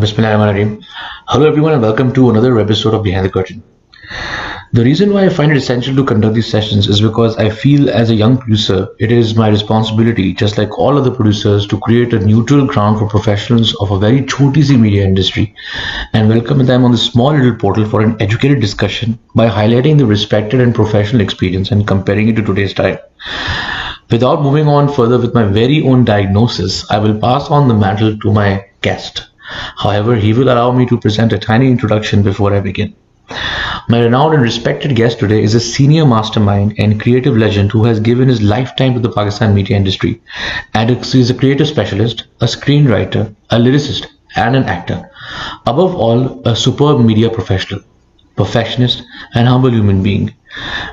Bismillahirrahmanirrahim. Hello, everyone, and welcome to another episode of Behind the Curtain. The reason why I find it essential to conduct these sessions is because I feel as a young producer, it is my responsibility, just like all other producers, to create a neutral ground for professionals of a very choti si media industry and welcome them on this small little portal for an educated discussion by highlighting the respected and professional experience and comparing it to today's time. Without moving on further with my very own diagnosis, I will pass on the mantle to my guest. However, he will allow me to present a tiny introduction before I begin. My renowned and respected guest today is a senior mastermind and creative legend who has given his lifetime to the Pakistan media industry, and he is a creative specialist, a screenwriter, a lyricist, and an actor. Above all, a superb media professional, perfectionist, and humble human being.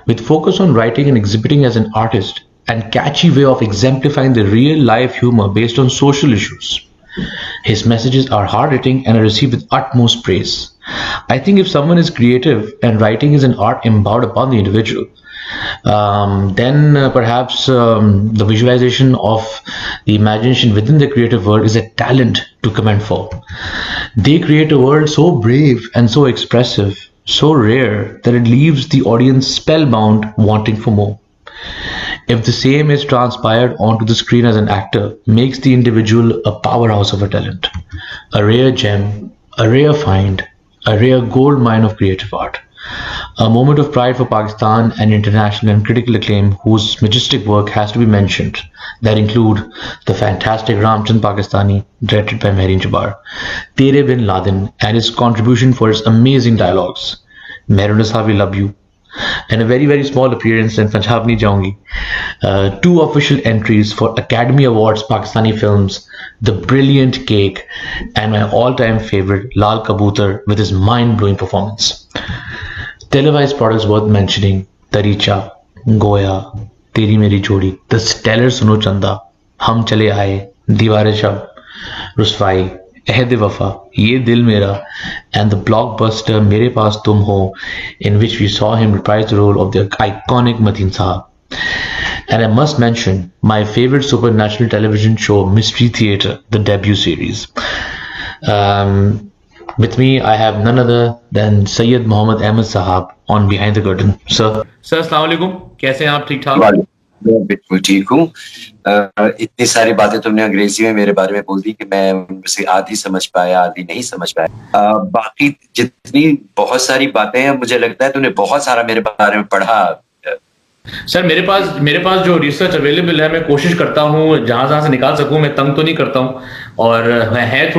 With focus on writing and exhibiting as an artist, and catchy way of exemplifying the real life humor based on social issues. His messages are hard-hitting and are received with utmost praise. I think if someone is creative and writing is an art empowered upon the individual, then perhaps the visualization of the imagination within the creative world is a talent to commend for. They create a world so brave and so expressive, so rare that it leaves the audience spellbound, wanting for more. If the same is transpired onto the screen as an actor, makes the individual a powerhouse of a talent, a rare gem, a rare find, a rare gold mine of creative art. A moment of pride for Pakistan and international and critical acclaim whose majestic work has to be mentioned, that include the fantastic Ramchand Pakistani, directed by Mehreen Jabbar, Tere Bin Laden, and his contribution for its amazing dialogues, Mehreen Sabi Love You, and a very small appearance in Punjab Nahi Jaungi. Two official entries for Academy Awards Pakistani films, The Brilliant Cake, and my all-time favorite Lal Kabutar with his mind-blowing performance. Televised products worth mentioning: Taricha, Goya, Teri Meri Jodi, The Stellar Suno Chanda, Hum Chale Aaye, Deeware Shab, Ruswai, Ehd Wafa, Ye Dil Mera, and the blockbuster Mere Paas Tum Ho, in which we saw him reprise the role of the iconic Mateen Sahab. And I must mention my favorite supernatural television show, Mystery Theatre, the debut series. With me, I have none other than Sayyid Mohammed Ahmed Sahab on Behind the Curtain. Sir, Assalamu alaikum. कैसे हैं आप? ठीक ठाक? मैं बिल्कुल ठीक हूँ। इतनी सारी बातें तुमने अंग्रेजी में मेरे बारे में बोल दी कि मैं उनमें से आधी समझ पाया, आधी नहीं समझ पाया। बाकी जितनी बहुत सारी बातें हैं, मुझे लगता है तुमने बहुत सारा मेरे बारे में पढ़ा। सर, मेरे पास जो रिसर्च अवेलेबल है, मैं कोशिश करता हूँ जहां से निकाल सकूं। मैं तंग तो नहीं करता हूँ, और है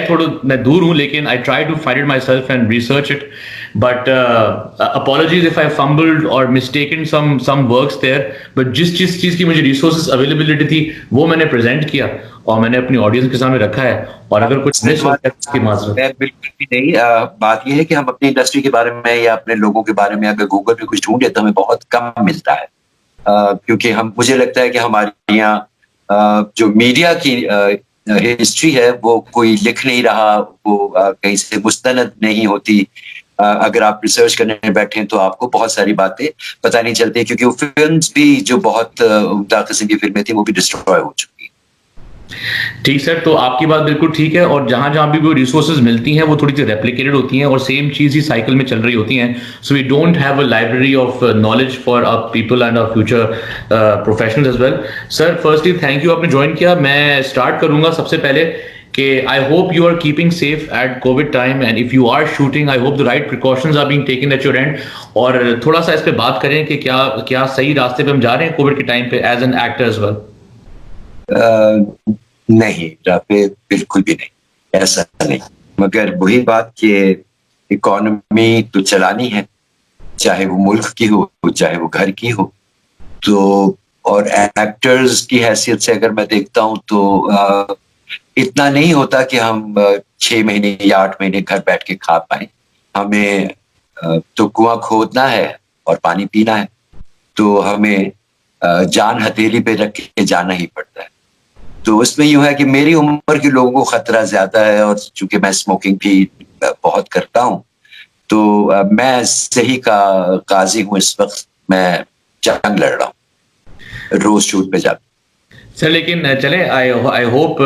थोड़ा मैं दूर हूँ, लेकिन I try to find it myself and research it. But apologies if I fumbled और mistaken some works there. But जिस चीज की मुझे रिसोर्सेज अवेलेबिलिटी थी, वो मैंने प्रेजेंट किया और मैंने अपनी ऑडियंस के सामने रखा है. और अगर कुछ मिस होता है उसकी माजरत. बिल्कुल भी नहीं। बात यह है कि हम अपनी इंडस्ट्री के बारे में या अपने लोगों के बारे में अगर गूगल पे कुछ ढूंढे तो हमें बहुत कम मिलता है, क्योंकि मुझे लगता है कि हमारे यहाँ जो मीडिया की हिस्ट्री है वो कोई लिख नहीं रहा, वो कहीं से मुस्तनद नहीं होती. अगर आप रिसर्च करने बैठे तो आपको बहुत सारी बातें पता नहीं चलती, क्योंकि वो फिल्म्स भी जो बहुत उम्दा किस्म की फिल्में थी वो भी डिस्ट्रॉय हो चुकी. ठीक सर, तो आपकी बात बिल्कुल ठीक है. और जहां भी वो रिसोर्सेज मिलती हैं वो थोड़ी सी रेप्लिकेटेड होती हैं और सेम चीज ही साइकिल में चल रही होती हैं. So we don't have a library of knowledge for our people and our future professionals as well. Sir, firstly thank you, आपने ज्वाइन किया. मैं स्टार्ट करूंगा सबसे पहले कि I hope you are keeping safe at COVID time, and if you are shooting I hope the right precautions are being taken at your end. और थोड़ा सा इस पे बात करें कि क्या सही रास्ते पे हम जा रहे हैं कोविड के टाइम पे as an actor as well. नहीं, राफे बिल्कुल भी नहीं, ऐसा नहीं. मगर वही बात कि इकोनॉमी तो चलानी है, चाहे वो मुल्क की हो चाहे वो घर की हो. तो और एक्टर्स की हैसियत से अगर मैं देखता हूँ तो इतना नहीं होता कि हम 6 महीने या 8 महीने घर बैठ के खा पाए. हमें तो कुआं खोदना है और पानी पीना है, तो हमें जान हथेली पे रख के जाना ही पड़ता है. तो उसमें यूं है कि मेरी उम्र के लोगों को खतरा ज्यादा है, और चूंकि मैं स्मोकिंग भी बहुत करता हूं, तो मैं सही का काजी हूं. इस वक्त मैं जंग लड़ रहा हूं रोज शूट पे जाकर. सर लेकिन चले, आई होप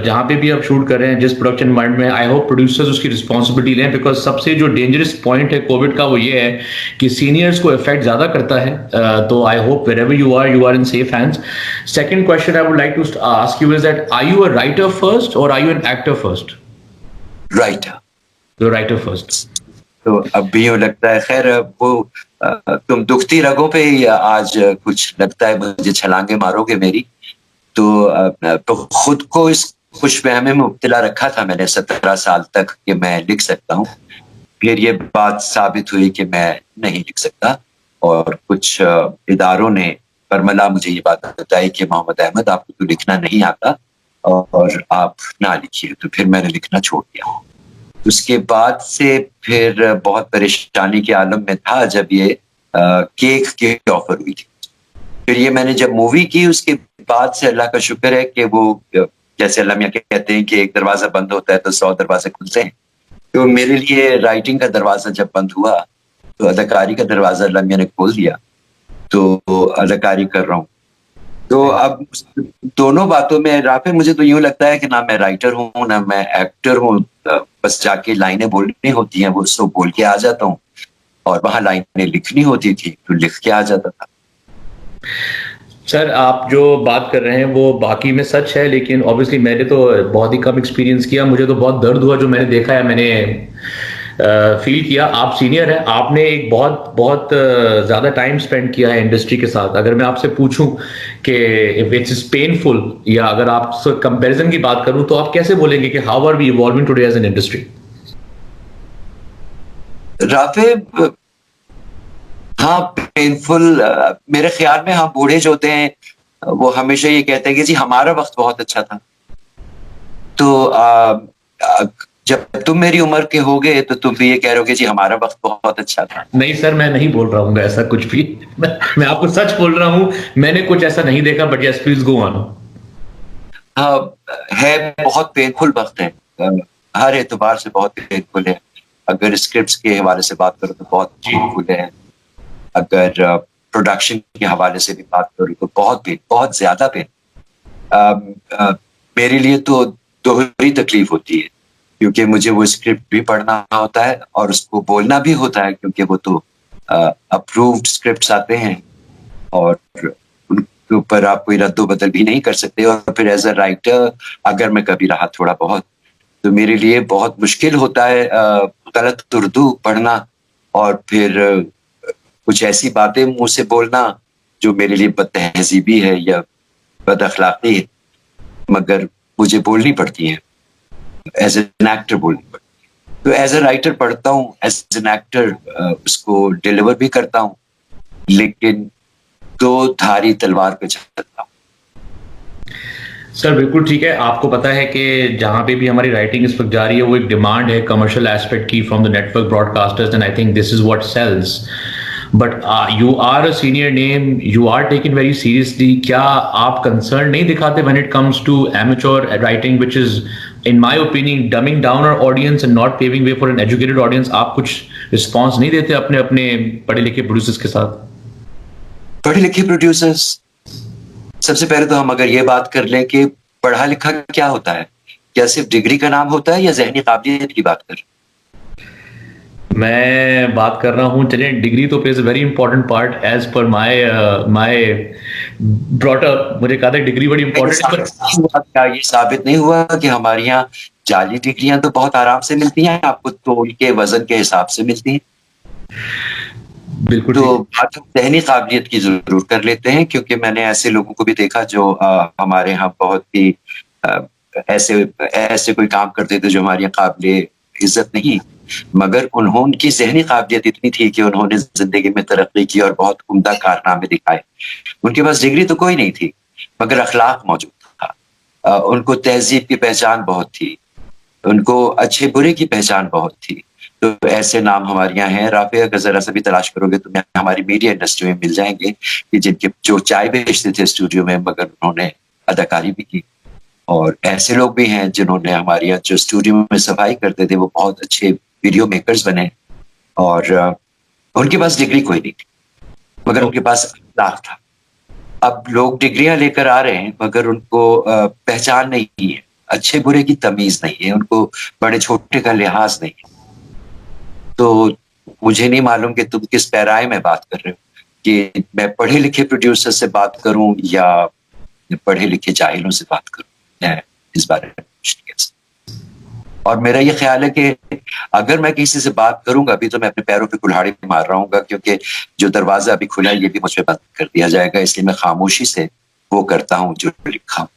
जहाँ पे भी आप शूट कर रहे हैं, जिस प्रोडक्शन एनवायरनमेंट में, आई होप प्रोड्यूसर्स उसकी रिस्पॉन्सिबिलिटी लें, बिकॉज सबसे जो डेंजरस पॉइंट है कोविड का वो ये है कि सीनियर्स को इफेक्ट ज़्यादा करता है। तो I hope wherever you are in safe hands. Second question I would like to ask you is that are you a writer first और are you an actor first? Writer. तो writer first. तो अब भी यूँ लगता है, खैर वो तुम दुखती रगों पे ही आज कुछ लगता है मुझे छलांगे मारोगे मेरी। तो खुद को इस खुशफहमी में मुब्तला रखा था मैंने 17 साल तक कि मैं लिख सकता हूँ। फिर ये बात साबित हुई कि मैं नहीं लिख सकता, और कुछ इदारों ने बरमला मुझे ये बात बताई कि मोहम्मद अहमद आपको तो लिखना नहीं आता और आप ना लिखिए। तो फिर मैंने लिखना छोड़ दिया। उसके बाद से फिर बहुत परेशानी के आलम में था जब ये केक की ऑफर हुई थी। फिर ये मैंने जब मूवी की उसके बाद से अल्लाह का शुक्र है कि वो, जैसे अल्लाह मियां कहते हैं कि एक दरवाजा बंद होता है तो 100 दरवाजे खुलते हैं। तो मेरे लिए राइटिंग का दरवाजा जब बंद हुआ तो अदाकारी का दरवाजा अल्लाह मियां ने खोल दिया। तो अदाकारी कर रहा हूँ। तो अब दोनों बातों में राफे, मुझे तो यूं लगता है कि ना मैं राइटर हूँ ना मैं एक्टर हूँ। बस जाके लाइनें बोलनी होती हैं, वो उसको बोल के आ जाता हूँ, और वहां लाइनें लिखनी होती थी तो लिख के आ जाता था। सर आप जो बात कर रहे हैं वो बाकी में सच है, लेकिन ऑब्वियसली मैंने तो बहुत ही कम एक्सपीरियंस किया। मुझे तो बहुत दर्द हुआ जो मैंने देखा है, मैंने फील किया। आप सीनियर हैं, आपने एक बहुत बहुत ज़्यादा टाइम स्पेंड किया है इंडस्ट्री के साथ। अगर मैं आपसे पूछूं कि इफ इट्स पेनफुल, या अगर आप कंपैरिजन की बात करूं, तो आप कैसे बोलेंगे कि how are we evolving today as an industry? Rafay, हाँ पेनफुल, मेरे ख्याल में हम बूढ़े जो होते हैं वो हमेशा ये कहते हैं कि जी हमारा वक्त बहुत अच्छा था। तो जब तुम मेरी उम्र के होगे तो तुम भी ये कह रहे हो जी हमारा वक्त बहुत अच्छा था। नहीं सर, मैं नहीं बोल रहा हूँ ऐसा कुछ भी। मैं आपको सच बोल रहा हूँ, मैंने कुछ ऐसा नहीं देखा। But yes, please go on. हाँ, है, बहुत पेनफुल वक्त है, हर एतबार से बहुत पेनफुल है। अगर स्क्रिप्ट्स के हवाले से बात करो तो बहुत पेनफुल है। अगर प्रोडक्शन के हवाले से भी बात करो तो बहुत ज्यादा पेन। मेरे लिए तो दोहरी तकलीफ होती है, क्योंकि मुझे वो स्क्रिप्ट भी पढ़ना होता है और उसको बोलना भी होता है, क्योंकि वो तो अप्रूव्ड स्क्रिप्ट्स आते हैं और उनके ऊपर आप कोई रद्दो बदल भी नहीं कर सकते। और फिर एज अ राइटर अगर मैं कभी रहा थोड़ा बहुत, तो मेरे लिए बहुत मुश्किल होता है गलत उर्दू पढ़ना, और फिर कुछ ऐसी बातें मुंह से बोलना जो मेरे लिए बदतहजीबी है या बद अखलाकी है, मगर मुझे बोलनी पड़ती है, एज एन एक्टर बोलनी पड़ती है। तो एज ए राइटर पढ़ता हूँ, एज एन एक्टर उसको डिलीवर भी करता हूँ, लेकिन दो धारी तलवार पे चलता हूँ। सर बिल्कुल ठीक है। आपको पता है कि जहाँ पे भी हमारी राइटिंग इस वक्त जा रही है वो एक डिमांड है कमर्शियल एस्पेक्ट की from the network broadcasters, and I think this is what sells. But you are a senior name, you are taken very seriously. क्या आप कंसर्न नहीं दिखाते when it comes to amateur writing, which is in my opinion dumbing down our audience and not paving way for an educated audience? आप कुछ response नहीं देते अपने अपने पढ़े लिखे प्रोड्यूसर्स के साथ? पढ़े लिखे प्रोड्यूसर्स, सबसे पहले तो हम अगर ये बात कर लें कि पढ़ा लिखा क्या होता है, क्या सिर्फ डिग्री का नाम होता है या जहनी काबिलियत की बात कर? मैं बात कर रहा हूँ, चलिए डिग्री तो plays a very important part as per my my brought up. मुझे कहा था डिग्री बड़ी इंपॉर्टेंट है। क्या ये साबित नहीं हुआ कि हमारे यहाँ जाली डिग्रियां तो बहुत आराम से मिलती हैं, आपको तोल के वजन के हिसाब से मिलती हैं? बिल्कुल तो ठीक। बात हम ज़हनी काबिलियत की ज़रूर कर लेते हैं, क्योंकि मैंने ऐसे लोगों को भी देखा जो हमारे यहाँ बहुत ही अ, ऐसे ऐसे कोई काम करते थे जो हमारे यहाँ काबिल इज्जत नहीं, मगर उनकी ज़हनी काबिलियत इतनी थी कि उन्होंने ज़िंदगी में तरक्की की और बहुत उम्दा कारनामे दिखाए। उनके पास डिग्री तो कोई नहीं थी, मगर अखलाक मौजूद था। उनको तहज़ीब की पहचान बहुत थी, उनको अच्छे बुरे की पहचान बहुत थी। तो ऐसे नाम हमारे यहाँ हैं, राफ़े, अगर ज़रा सा भी तलाश करोगे तो हमारी मीडिया इंडस्ट्री में मिल जाएँगे कि जिनके जो चाय बेचते थे स्टूडियो में, मगर उन्होंने अदाकारी भी की। और ऐसे लोग भी हैं जिन्होंने हमारे यहाँ जो स्टूडियो में सफाई करते थे वो बहुत अच्छे वीडियो मेकर्स बने, और उनके पास डिग्री कोई नहीं थी, मगर तो उनके पास अखलाक था। अब लोग डिग्रियां लेकर आ रहे हैं मगर उनको पहचान नहीं है, अच्छे बुरे की तमीज नहीं है, उनको बड़े छोटे का लिहाज नहीं है। तो मुझे नहीं मालूम कि तुम किस पैराए में बात कर रहे हो, कि मैं पढ़े लिखे प्रोड्यूसर से बात करूं या पढ़े लिखे जाहिलों से बात करूं। मैं इस बारे में कुछ नहीं कह सकता। और मेरा ये ख्याल है कि अगर मैं किसी से बात करूंगा अभी तो मैं अपने पैरों पे कुल्हाड़ी मार रहा हूँ, क्योंकि जो दरवाजा अभी खुला है ये भी मुझ पे बंद कर दिया जाएगा, इसलिए मैं खामोशी से वो करता हूँ जो लिखा हूँ।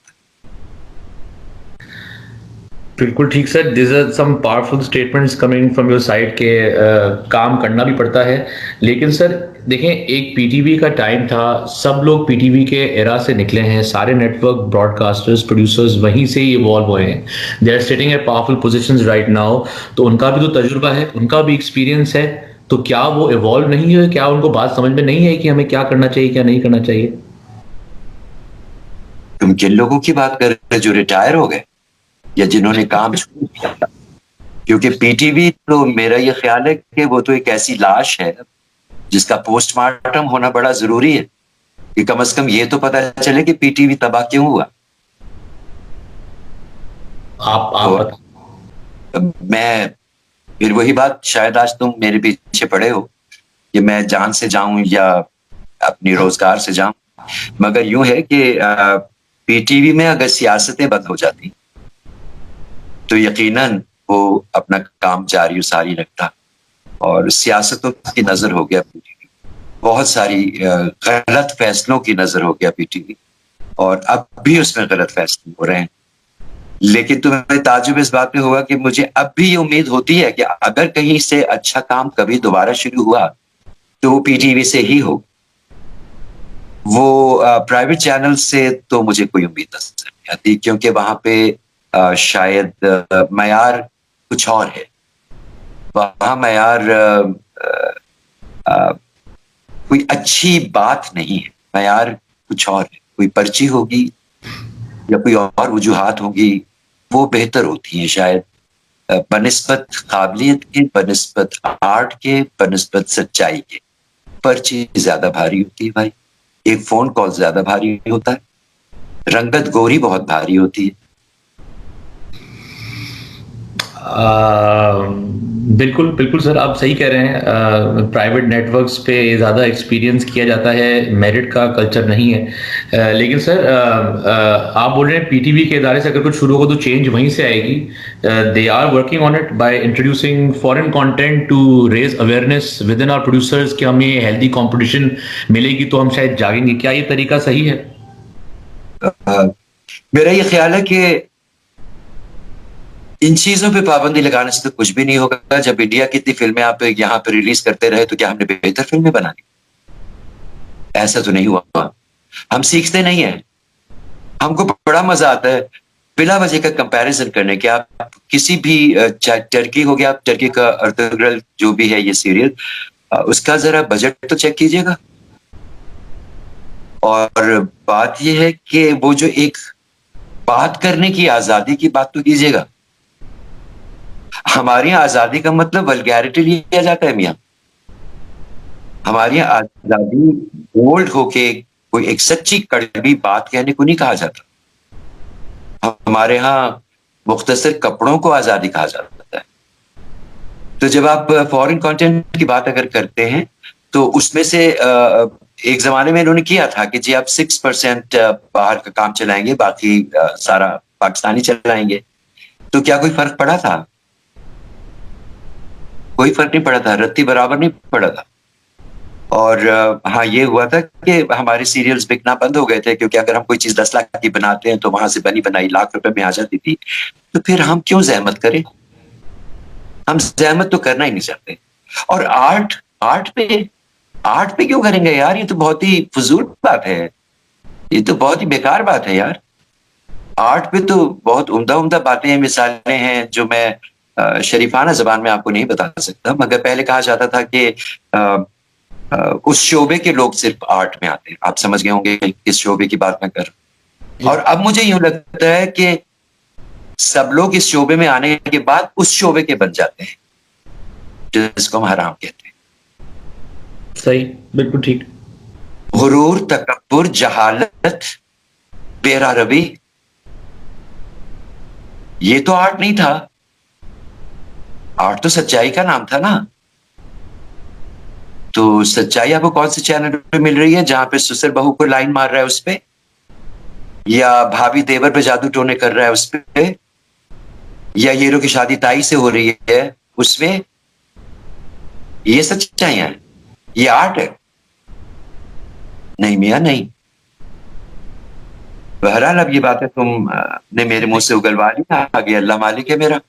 बिल्कुल ठीक sir, this are some powerful statements coming from your side के काम करना भी पड़ता है। लेकिन सर देखें, एक पीटीवी का टाइम था, सब लोग पीटीवी के एरा से निकले हैं, सारे नेटवर्क ब्रॉडकास्टर्स प्रोड्यूसर्स वहीं से ही इवॉल्व हुए हैं। They are sitting at powerful positions right now, तो उनका भी तो तजुर्बा है, उनका भी एक्सपीरियंस है, तो क्या वो इवॉल्व नहीं है? क्या उनको बात समझ में नहीं है कि हमें क्या करना चाहिए क्या नहीं करना चाहिए? तुम किन लोगों की बात कर रहे हो जो रिटायर हो गए या जिन्होंने काम छोड़ दिया? क्योंकि पीटीवी तो मेरा ये ख्याल है कि वो तो एक ऐसी लाश है जिसका पोस्टमार्टम होना बड़ा जरूरी है, कि कम से कम ये तो पता चले कि पीटीवी तबाह क्यों हुआ। आप तो बता। मैं फिर वही बात, शायद आज तुम मेरे पीछे पड़े हो कि मैं जान से जाऊं या अपनी रोजगार से जाऊं, मगर यूं है कि पीटीवी में अगर सियासतें बंद हो जाती तो यकीनन वो अपना काम जारी और सारी रखता। और सियासतों की नजर हो गया पीटीवी, बहुत सारी गलत फैसलों की नजर हो गया पीटीवी, और अब भी उसमें गलत फैसले हो रहे हैं। लेकिन तुम्हें ताजुब इस बात में होगा कि मुझे अब भी ये उम्मीद होती है कि अगर कहीं से अच्छा काम कभी दोबारा शुरू हुआ तो वो पीटीवी से ही हो। वो प्राइवेट चैनल से तो मुझे कोई उम्मीद नजर नहीं आती, क्योंकि वहां पे शायद मयार कुछ और है। वहां मयार कोई अच्छी बात नहीं है, मयार कुछ और है। कोई पर्ची होगी या कोई और वजूहात होगी, वो बेहतर होती हैं शायद, बनिस्बत काबिलियत के, बनिस्बत आर्ट के, बनिस्बत सच्चाई के। पर्ची ज्यादा भारी होती है भाई, एक फोन कॉल ज्यादा भारी होता है, रंगत गोरी बहुत भारी होती है। बिल्कुल बिल्कुल सर, आप सही कह रहे हैं। प्राइवेट नेटवर्क्स पे ज़्यादा एक्सपीरियंस किया जाता है, मेरिट का कल्चर नहीं है। लेकिन सर आप बोल रहे हैं पीटीवी के इदारे से अगर कुछ शुरू होगा तो चेंज वहीं से आएगी। They are working on it by introducing foreign content to raise awareness within our producers कि हमें हेल्दी कंपटीशन मिलेगी तो हम शायद जागेंगे। क्या ये तरीका सही है? मेरा ये ख्याल है कि इन चीजों पे पाबंदी लगाने से तो कुछ भी नहीं होगा। जब इंडिया की इतनी फिल्में आप यहाँ पे रिलीज करते रहे तो क्या हमने बेहतर फिल्में बना दी? ऐसा तो नहीं हुआ। हम सीखते नहीं है, हमको बड़ा मजा आता है बिला वजह का कंपैरिजन करने के। आप किसी भी चाहे टर्की हो गया, टर्की का अर्तुगरुल जो भी है ये सीरियल, उसका जरा बजट तो चेक कीजिएगा। और बात यह है कि वो जो एक बात करने की आजादी की बात तो कीजिएगा। हमारी यहाँ आजादी का मतलब वल्गैरिटी लिया जाता है मियाँ। हमारी यहाँ आजादी बोल्ड होके कोई एक सच्ची कड़वी बात कहने को नहीं कहा जाता। हमारे यहाँ मुख्तसर कपड़ों को आजादी कहा जाता है। तो जब आप फॉरेन कंटेंट की बात अगर करते हैं तो उसमें से एक जमाने में इन्होंने किया था कि जी आप 6% बाहर का काम चलाएंगे, बाकी सारा पाकिस्तानी चलाएंगे। तो क्या कोई फर्क पड़ा था? कोई फर्क नहीं पड़ा था, रत्ती बराबर नहीं पड़ा था। और हाँ ये हुआ था कि हमारे सीरियल्स बिकना बंद हो गए थे, क्योंकि अगर हम कोई चीज 10 लाख की बनाते हैं तो वहां से बनी बनाई लाख रुपए में आ जाती थी। तो फिर हम क्यों जहमत करें? हम जहमत तो करना ही नहीं चाहते। और आर्ट पे क्यों करेंगे यार? ये तो बहुत ही फजूल बात है, ये तो बहुत ही बेकार बात है यार। आर्ट पे तो बहुत उम्दा उम्दा बातें हैं, मिसालें हैं जो मैं शरीफाना जबान में आपको नहीं बता सकता। मगर पहले कहा जाता था कि उस शोबे के लोग सिर्फ आर्ट में आते हैं। आप समझ गए होंगे किस शोबे की बात मैं कर रहा हूं। और अब मुझे यूं लगता है कि सब लोग इस शोबे में आने के बाद उस शोबे के बन जाते हैं जिसको हम हराम कहते हैं। सही, बिल्कुल ठीक। गुरूर, तकब्बुर पुरजहालत, बेरा रवि, ये तो आर्ट नहीं था। आर्ट तो सच्चाई का नाम था ना। तो सच्चाई आपको कौन से चैनल पे मिल रही है, जहां पे ससुर बहू को लाइन मार रहा है उस पे, या भाभी देवर पे जादू टोने कर रहा है उस पे, या हीरो की शादी ताई से हो रही है उसमें? ये सच्चाई है? ये आर्ट है? नहीं मियां, नहीं। बहरहाल अब ये बातें तुमने मेरे मुंह से उगलवा ली, आगे अल्लाह मालिक है मेरा।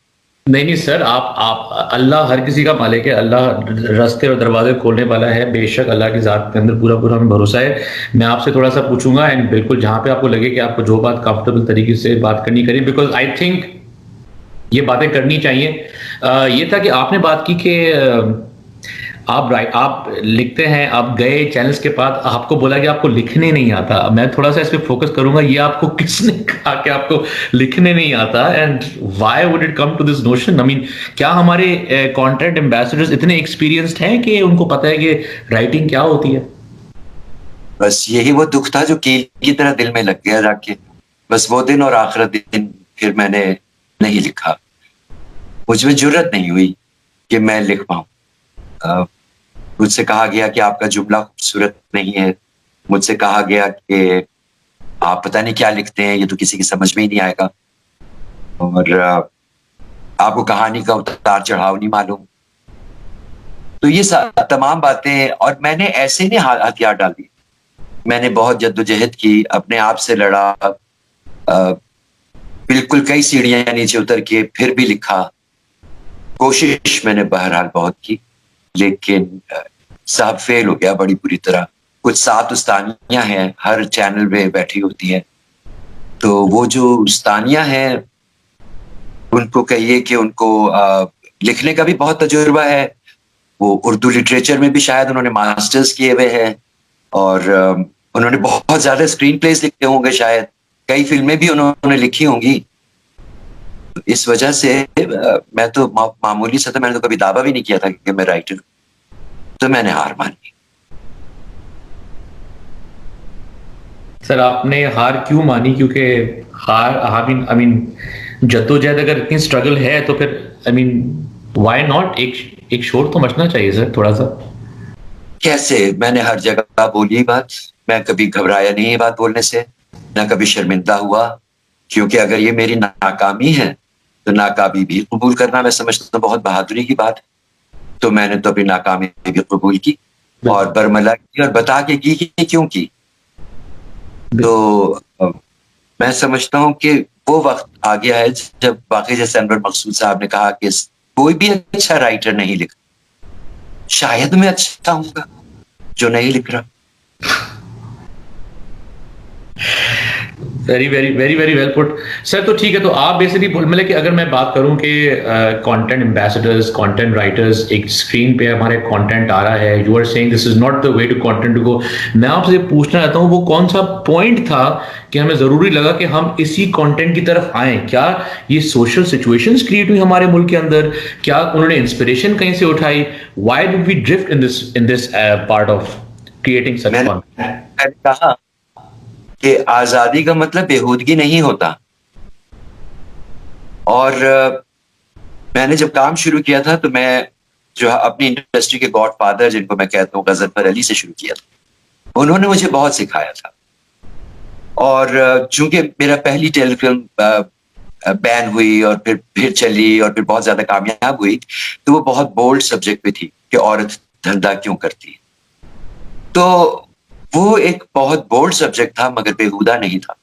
नहीं नहीं सर, आप अल्लाह हर किसी का मालिक है। अल्लाह रास्ते और दरवाजे खोलने वाला है। बेशक अल्लाह की ज़ात के अंदर पूरा पूरा हमें भरोसा है। मैं आपसे थोड़ा सा पूछूंगा, एंड बिल्कुल जहां पे आपको लगे कि आपको जो बात कंफर्टेबल तरीके से बात करनी करें, बिकॉज आई थिंक ये बातें करनी चाहिए। ये था कि आपने बात की कि आप लिखते हैं, आप गए चैनल्स के पास, आपको बोला कि आपको लिखने नहीं आता। मैं थोड़ा सा इस पे फोकस करूंगा, ये आपको किसने कहा कि आपको लिखने नहीं आता, and why would it come to this notion? I mean, क्या हमारे कंटेंट एम्बेसडर्स इतने एक्सपीरियंस्ड हैं कि उनको पता है कि राइटिंग क्या होती है? बस यही वो दुख था जो कील की तरह दिल में लग गया जाके। बस वो दिन और आखिरी दिन फिर मैंने नहीं लिखा। मुझ में जुर्रत नहीं हुई कि मैं लिख पाऊं। मुझसे कहा गया कि आपका जुमला खूबसूरत नहीं है। मुझसे कहा गया कि आप पता नहीं क्या लिखते हैं, ये तो किसी की समझ में ही नहीं आएगा, और आपको कहानी का उतार चढ़ाव नहीं मालूम। तो ये तमाम बातें, और मैंने ऐसे नहीं हथियार डाल दिए। मैंने बहुत जद्दोजहद की, अपने आप से लड़ा, बिल्कुल कई सीढ़ियां नीचे उतर के फिर भी लिखा। कोशिश मैंने बहरहाल बहुत की, लेकिन साहब फेल हो गया बड़ी बुरी तरह। कुछ 7 उस्तानियां हैं हर चैनल पे बैठी होती हैं, तो वो जो उस्तानियां हैं उनको कहिए कि उनको लिखने का भी बहुत तजुर्बा है। वो उर्दू लिटरेचर में भी शायद उन्होंने मास्टर्स किए हुए हैं, और उन्होंने बहुत ज्यादा स्क्रीन प्लेस लिखे होंगे, शायद कई फिल्में भी उन्होंने लिखी होंगी। इस वजह से मैं तो मामूली सा था, मैंने तो कभी दावा भी नहीं किया था कि मैं राइटर हूं। तो मैंने हार मान ली। सर आपने हार क्यों मानी? क्योंकि हार, आई मीन जद्दोजहद अगर इतनी स्ट्रगल है तो फिर आई मीन व्हाई नॉट, एक शोर तो मचना चाहिए सर थोड़ा सा। कैसे? मैंने हर जगह बोली ये बात। मैं कभी घबराया नहीं ये बात बोलने से, ना कभी शर्मिंदा हुआ। क्योंकि अगर ये मेरी नाकामी है तो नाकामी भी कबूल करना मैं समझता हूँ बहुत बहादुरी की बात है। तो मैंने तो अपनी नाकामी भी कबूल की और बरमला की, और बता के की कि क्यों की। तो मैं समझता हूँ कि वो वक्त आ गया है जब बाकी जैसे अनवर मकसूद साहब ने कहा कि कोई भी अच्छा राइटर नहीं लिखा। शायद मैं अच्छा हूँ जो नहीं लिख रहा। Very very very very well put sir. तो ठीक है, तो आप बेसिकली मतलब कि अगर मैं बात करूं कि कंटेंट एम्बेसडर्स, कंटेंट राइटर्स, एक स्क्रीन पे हमारे कंटेंट आ रहा है, you are saying this is not the way to content to go. मैं आपसे पूछना चाहता हूं वो कौन सा पॉइंट था कि हमें जरूरी लगा कि हम इसी कंटेंट की तरफ आए? क्या ये सोशल सिचुएशंस क्रिएट हुई हमारे मुल्क के अंदर? क्या उन्होंने इंस्पिरेशन कहीं से उठाई? Why did we drift in this part of creating such content? मैंने कहा कि आजादी का मतलब बेहूदगी नहीं होता। और मैंने जब काम शुरू किया था तो मैं जो अपनी इंडस्ट्री के गॉड फादर जिनको मैं कहता हूँ गजनफर अली से शुरू किया था। उन्होंने मुझे बहुत सिखाया था। और चूंकि मेरा पहली टेलीफिल्म बैन हुई और फिर चली और फिर बहुत ज्यादा कामयाब हुई, तो वो बहुत बोल्ड सब्जेक्ट पे थी कि औरत धंधा क्यों करती है। तो वो एक बहुत बोल्ड सब्जेक्ट था मगर बेहुदा नहीं था।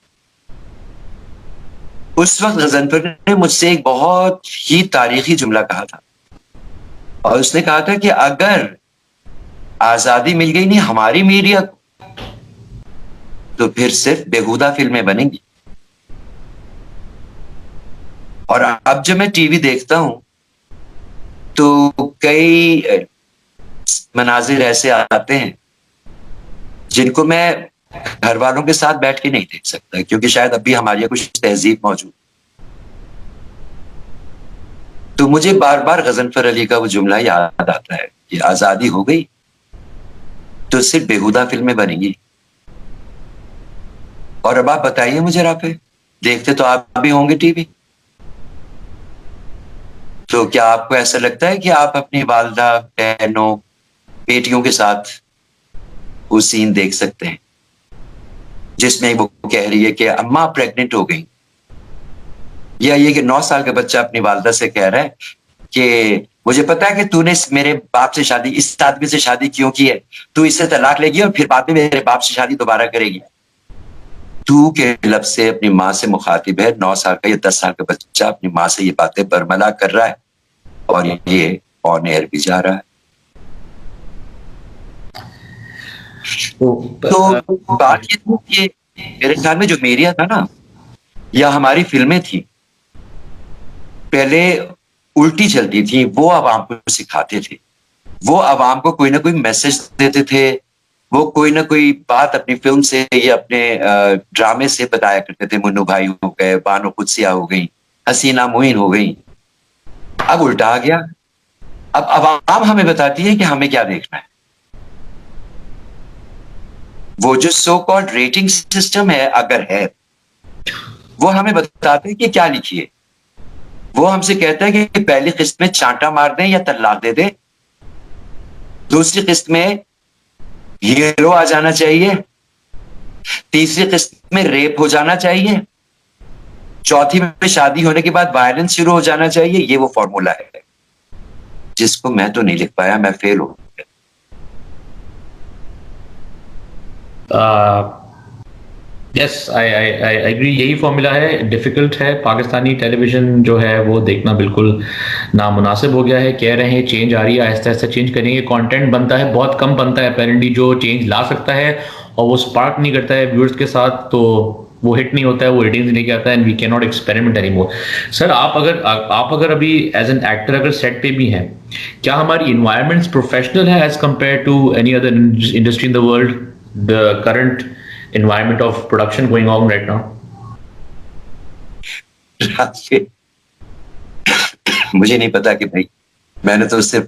उस वक्त गजनफर ने मुझसे एक बहुत ही तारीखी जुमला कहा था, और उसने कहा था कि अगर आजादी मिल गई नहीं हमारी मीडिया को, तो फिर सिर्फ बेहुदा फिल्में बनेंगी। और अब जब मैं टीवी देखता हूं तो कई मनाजिर ऐसे आते हैं जिनको मैं घर वालों के साथ बैठ के नहीं देख सकता, क्योंकि शायद अभी हमारे यहाँ कुछ तहजीब मौजूद। तो मुझे बार बार गजनफर अली का वो जुमला याद आता है कि आजादी हो गई तो सिर्फ बेहुदा फिल्में बनेंगी। और अब आप बताइए मुझे राफे, देखते तो आप भी होंगे टीवी, तो क्या आपको ऐसा लगता है कि आप अपनी वालदा, बहनों, बेटियों के साथ वो सीन देख सकते हैं जिसमें वो कह रही है कि अम्मा प्रेग्नेंट हो गई, या ये कि 9 साल का बच्चा अपनी वालदा से कह रहा है कि मुझे पता है कि तूने मेरे बाप से शादी, इस आदमी से शादी क्यों की है, तू इससे तलाक लेगी और फिर बाद में मेरे बाप से शादी दोबारा करेगी। तू के लफ्ज से अपनी माँ से मुखातिब है, 9 साल का या 10 साल का बच्चा अपनी माँ से ये बातें बरमला कर रहा है और ये ऑन एयर भी जा रहा है। तो बात ये थी कि मेरे ख्याल में जो मीडिया था ना, या हमारी फिल्में थी, पहले उल्टी चलती थी, वो आवाम को सिखाते थे, वो आवाम को कोई ना कोई मैसेज देते थे, वो कोई ना कोई बात अपनी फिल्म से या अपने ड्रामे से बताया करते थे। मुन्नू भाई हो गए, बानो कुदसिया हो गई, हसीना मोइन हो गई। अब उल्टा आ गया, अब आवाम हमें बताती है कि हमें क्या देखना है। वो जो सो कॉल्ड रेटिंग सिस्टम है, अगर है, वो हमें बताते हैं कि क्या लिखिए। वो हमसे कहता है कि पहली किस्त में चांटा मार दें या तलाक दे दें, दूसरी किस्त में हीरो आ जाना चाहिए, तीसरी किस्त में रेप हो जाना चाहिए, चौथी में शादी होने के बाद वायलेंस शुरू हो जाना चाहिए। ये वो फॉर्मूला है जिसको मैं तो नहीं लिख पाया, मैं फेल हो गया। यस, आई एग्री, यही फॉर्मूला है। डिफिकल्ट है, पाकिस्तानी टेलीविजन जो है वो देखना बिल्कुल नामुनासिब हो गया है। कह रहे हैं चेंज आ रही है, आहिस्ता आहिस्ता चेंज करेंगे। कंटेंट बनता है, बहुत कम बनता है अपेरेंटली जो चेंज ला सकता है, और वो स्पार्क नहीं करता है व्यूअर्स के साथ, तो वो हिट नहीं होता है, वो रेटिंग्स नहीं आता है, and we can not experiment anymore. Sir, आप अगर अभी एज एन एक्टर अगर सेट पे भी हैं, क्या हमारी इन्वायरमेंट्स प्रोफेशनल है as compare to any other industry in the world, the current environment of production going on right now? मुझे नहीं पता कि भाई, मैंने तो सिर्फ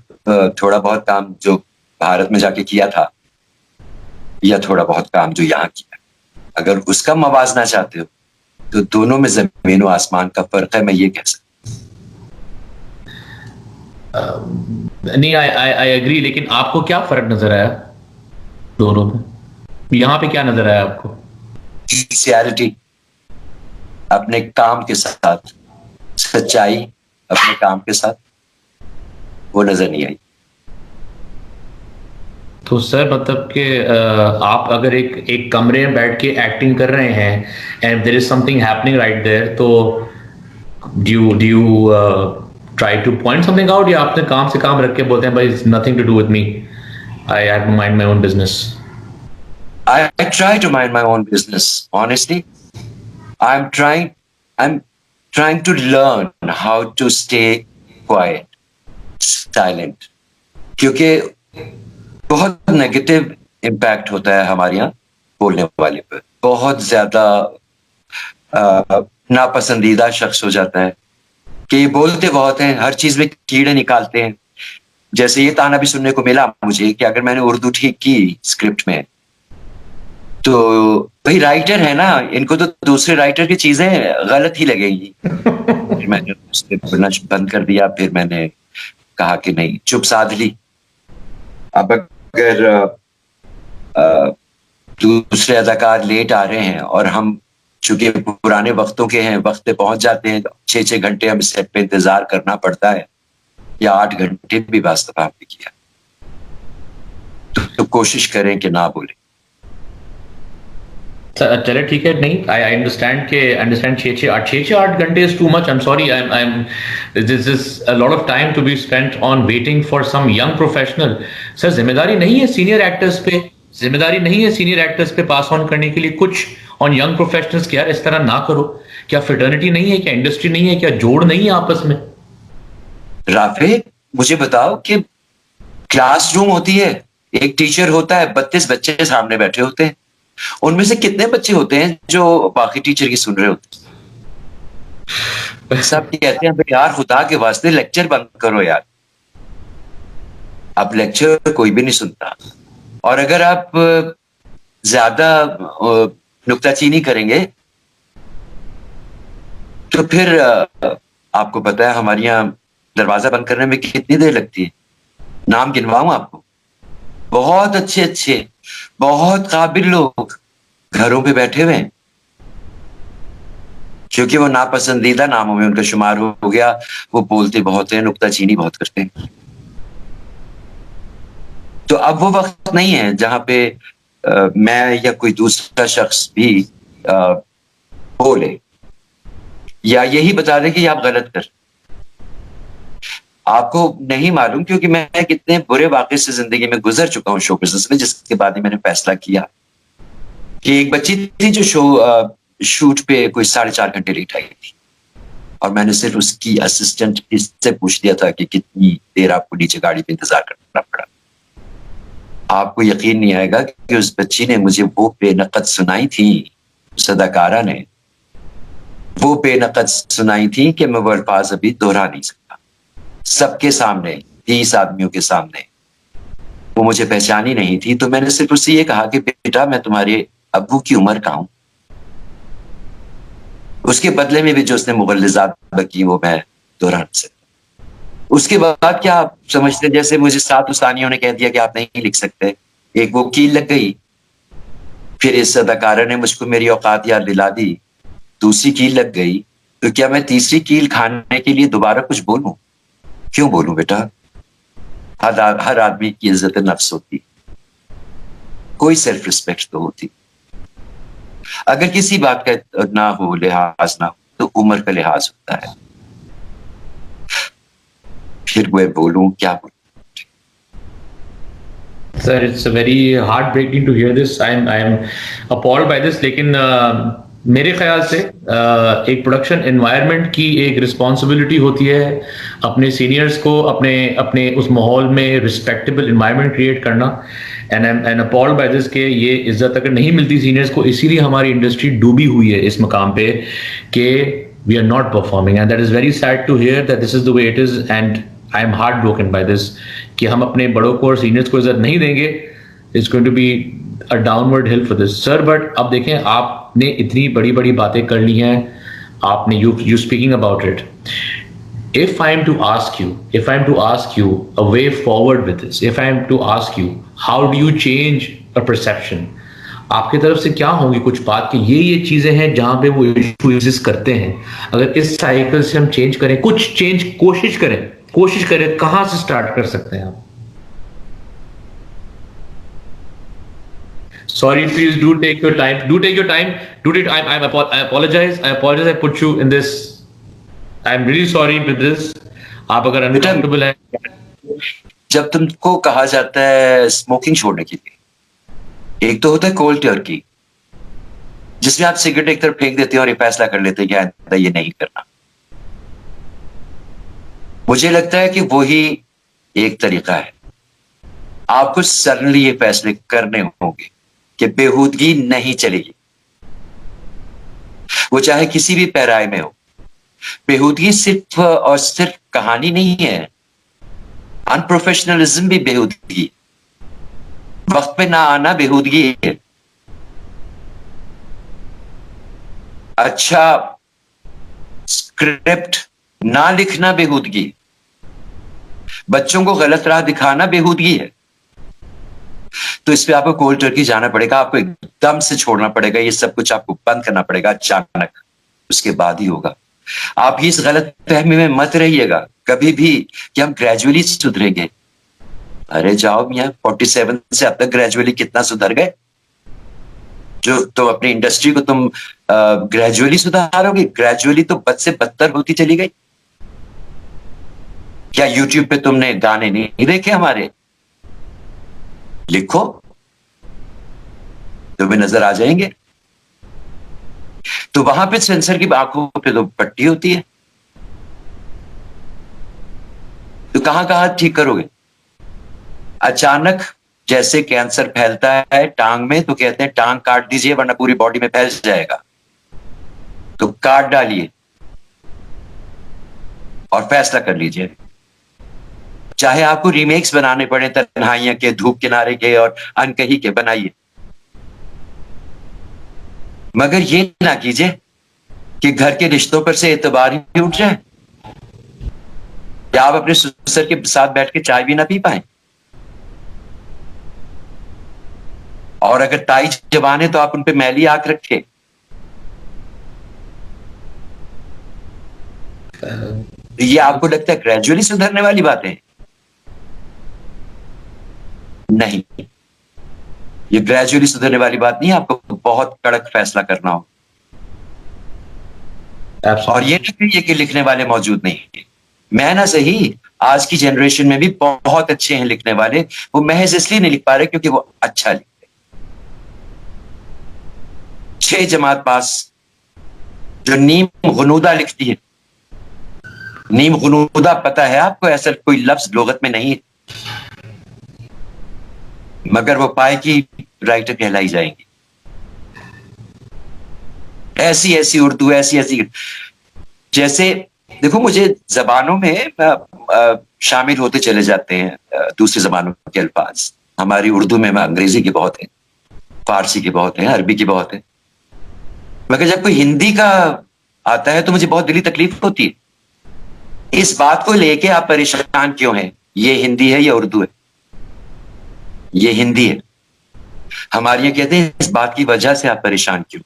थोड़ा बहुत काम जो भारत में जाके किया था, या थोड़ा बहुत काम जो यहाँ किया, अगर उसका मवाजना चाहते हो तो दोनों में जमीन और आसमान का फर्क है, मैं ये कह सकता। नहीं, आई एग्री, लेकिन आपको क्या फर्क नजर आया दोनों में? यहाँ पे क्या नजर आया आपको? सिंसियरिटी अपने काम के साथ, सच्चाई अपने काम के साथ, वो नजर नहीं आई। तो सर, मतलब कि आप अगर एक कमरे में बैठ के एक्टिंग कर रहे हैं and there is something happening right there, तो do you try to point something out, या आपने काम से काम रख के बोलते हैं भाई it's nothing to do with me, I have to mind my own business? I try to mind my own business. Honestly, I'm trying to learn how to stay quiet, silent. क्योंकि बहुत नेगेटिव इम्पैक्ट होता है हमारे यहाँ बोलने वाले पर, बहुत ज्यादा नापसंदीदा शख्स हो जाता है कि ये बोलते बहुत हैं, हर चीज में कीड़े निकालते हैं। जैसे ये ताना भी सुनने को मिला मुझे कि अगर मैंने उर्दू ठीक की स्क्रिप्ट में, तो भाई राइटर है ना, इनको तो दूसरे राइटर की चीजें गलत ही लगेंगी। फिर मैंने उससे बोलना बंद कर दिया, फिर मैंने कहा कि नहीं, चुप साध ली। अब अगर दूसरे अदाकार लेट आ रहे हैं और हम चूंकि पुराने वक्तों के हैं, वक्त पे पहुंच जाते हैं, 6-6 घंटे हमें सेट पे इंतजार करना पड़ता है, या 8 घंटे भी वास्तव आपने किया, तो कोशिश करें कि ना बोले। चले ठीक है, नहीं, आई अंडरस्टैंड के अंडरस्टैंड 6-8 घंटे is too much. I am sorry, I am this is a lot of time to be spent on waiting for some young professional. Sir, जिम्मेदारी नहीं है सीनियर एक्टर्स पे, जिम्मेदारी नहीं है सीनियर एक्टर्स पे पास ऑन करने के लिए कुछ ऑन यंग प्रोफेशनल्स कि यार इस तरह ना करो? क्या फ्रेटर्निटी नहीं है, क्या इंडस्ट्री नहीं है, क्या जोड़ नहीं है आपस में? राफे, मुझे बताओ कि क्लासरूम होती है, एक टीचर होता है, 32 बच्चे सामने बैठे होते हैं, उनमें से कितने बच्चे होते हैं जो बाकी टीचर की सुन रहे होते हैं? सब कहते हैं भाई यार खुदा के वास्ते लेक्चर बंद करो यार। अब लेक्चर कोई भी नहीं सुनता, और अगर आप ज्यादा नुक्ताचीनी करेंगे, तो फिर आपको पता है हमारे यहाँ दरवाजा बंद करने में कितनी देर लगती है। नाम गिनवाऊं आपको? बहुत अच्छे अच्छे, बहुत काबिल लोग घरों पे बैठे हुए हैं, क्योंकि वो नापसंदीदा नामों में उनका शुमार हो गया। वो बोलते बहुत हैं, नुक्ताचीनी बहुत करते हैं। तो अब वो वक्त नहीं है जहां पे मैं या कोई दूसरा शख्स भी बोले या यही बता दे कि आप गलत कर। आपको नहीं मालूम, क्योंकि मैं कितने बुरे वाक़े से जिंदगी में गुजर चुका हूं शो बिजनेस में, जिसके बाद ही मैंने फैसला किया कि एक बच्ची थी जो शूट पे कोई 4.5 घंटे लेट आई थी, और मैंने सिर्फ उसकी असिस्टेंट इससे पूछ लिया था कि कितनी देर आपको नीचे गाड़ी पे इंतजार करना पड़ा। आपको यकीन नहीं आएगा कि उस बच्ची ने मुझे वो बेनकद सुनाई थी, सदाकारा ने वो बेनकद सुनाई थी कि मैं वो अल्फाज अभी दोहरा नहीं सकता। सबके सामने, 30 आदमियों के सामने। वो मुझे पहचानी नहीं थी, तो मैंने सिर्फ उससे ये कहा कि बेटा मैं तुम्हारे अब्बू की उम्र का हूं। उसके बदले में भी जो उसने मुगल्लिज़ात बकी वो मैं दोहरा नहीं सकता। उसके बाद क्या आप समझते, जैसे मुझे 7 उस्तानियों ने कह दिया कि आप नहीं लिख सकते, एक वो कील लग गई। फिर इस अदाकारा ने मुझको मेरी औकात याद दिला दी, दूसरी कील लग गई। तो क्या मैं तीसरी कील खाने के लिए दोबारा कुछ बोलूं? क्यों बोलूं बेटा? हर आदमी की इज्जत नफ्स होती, कोई सेल्फ रिस्पेक्ट तो होती। अगर किसी बात का ना हो, लिहाज ना हो, तो उम्र का लिहाज होता है। फिर मैं बोलूं क्या बोलूं? Sir, it's very heartbreaking to hear this. I'm appalled by this. लेकिन मेरे ख्याल से एक प्रोडक्शन एनवायरनमेंट की एक रिस्पॉन्सिबिलिटी होती है अपने सीनियर्स को अपने अपने उस माहौल में रिस्पेक्टेबल एनवायरनमेंट क्रिएट करना। And I am appalled by this कि ये इज्जत अगर नहीं मिलती सीनियर्स को, इसीलिए हमारी इंडस्ट्री डूबी हुई है इस मकाम पे कि we are not performing, and that is very sad to hear that this is the way it is. And I am heartbroken by this कि हम अपने बड़ों को और सीनियर्स को इज्जत नहीं देंगे। It's going to be a downward hill for this sir. But अब देखें, आपने इतनी बड़ी बड़ी बातें कर ली हैं, आपने you speaking about it. If I'm to ask you a way forward with this, if I'm to ask you how do you change a perception, आपकी तरफ से क्या होंगी कुछ बात कि ये चीजें हैं जहां पे वो इशू एग्जिस्ट करते हैं, अगर इस साइकिल से हम चेंज करें, कुछ चेंज कोशिश करें, कहां से स्टार्ट कर सकते हैं आप? Sorry, please do take your time. I apologize. I put you in this. I'm really sorry with this. आप अगर अनकंफर्टेबल है, जब तुमको कहा जाता है स्मोकिंग छोड़ने के लिए, एक तो होता है कोल्ड टर्की, जिसमें आप सिगरेट एक तरफ फेंक देते हैं और ये फैसला कर लेते हैं कि आइंदा ये नहीं करना। मुझे लगता है कि वही एक तरीका है। आपको सडनली ये फैसले करने होंगे कि बेहूदगी नहीं चलेगी, वो चाहे किसी भी पैराए में हो। बेहूदगी सिर्फ और सिर्फ कहानी नहीं है, अनप्रोफेशनलिज्म भी बेहूदगी, वक्त पे ना आना बेहूदगी है, अच्छा स्क्रिप्ट ना लिखना बेहूदगी, बच्चों को गलत राह दिखाना बेहूदगी है। तो इस पे आपको कोल्ड टर्की जाना पड़ेगा, आपको एकदम से छोड़ना पड़ेगा, ये सब कुछ आपको बंद करना पड़ेगा अचानक, उसके बाद ही होगा। आप इस गलत फहमी में मत रहिएगा कभी भी कि हम ग्रेजुअली सुधरेंगे। अरे जाओ मियां, 47 से अब तक ग्रेजुअली कितना सुधर गए? जो तो अपनी इंडस्ट्री को तुम ग्रेजुअली सुधारोगे? ग्रेजुअली तो बद से बदतर होती चली गई। क्या यूट्यूब पे तुमने गाने नहीं देखे हमारे? लिखो, तुम्हें नजर आ जाएंगे। तो वहां पे सेंसर की आंखों पे तो पट्टी होती है, तो कहां कहां ठीक करोगे? अचानक जैसे कैंसर फैलता है टांग में, तो कहते हैं टांग काट दीजिए वरना पूरी बॉडी में फैल जाएगा, तो काट डालिए और फैसला कर लीजिए। चाहे आपको रीमेक्स बनाने पड़े तन्हाइयां के, धूप किनारे के और अनकही के, बनाइए। मगर ये ना कीजिए कि घर के रिश्तों पर से एतबार ही उठ जाए, या आप अपने ससुर के साथ बैठ के चाय भी ना पी पाए। और अगर ताई जवान है तो आप उन पे मैली आंख रखे। ये आपको लगता है ग्रेजुअली सुधरने वाली बातें? नहीं, ये ग्रेजुअली सुधरने वाली बात नहीं है। आपको बहुत कड़क फैसला करना हो। और ये नहीं कहिए कि लिखने वाले मौजूद नहीं है। मैं ना सही, आज की जनरेशन में भी बहुत अच्छे हैं लिखने वाले, वो महज इसलिए नहीं लिख पा रहे क्योंकि वो अच्छा लिखते। 6 जमात पास जो नीम गुनूदा लिखती है, नीम गुनूदा पता है आपको? ऐसा कोई लफ्ज लुगत में नहीं है, मगर वो पाए की राइटर कहलाई जाएंगी। ऐसी ऐसी उर्दू, ऐसी ऐसी, जैसे देखो मुझे जबानों में शामिल होते चले जाते हैं दूसरी जबानों के अल्फाज। हमारी उर्दू में अंग्रेजी के बहुत है, फारसी के बहुत है, अरबी की बहुत है, मगर जब कोई हिंदी का आता है तो मुझे बहुत दिली तकलीफ होती है। इस बात को लेके आप परेशान क्यों हैं? ये हिंदी है या उर्दू है? ये हिंदी है। हमारे यहाँ कहते हैं इस बात की वजह से आप परेशान क्यों?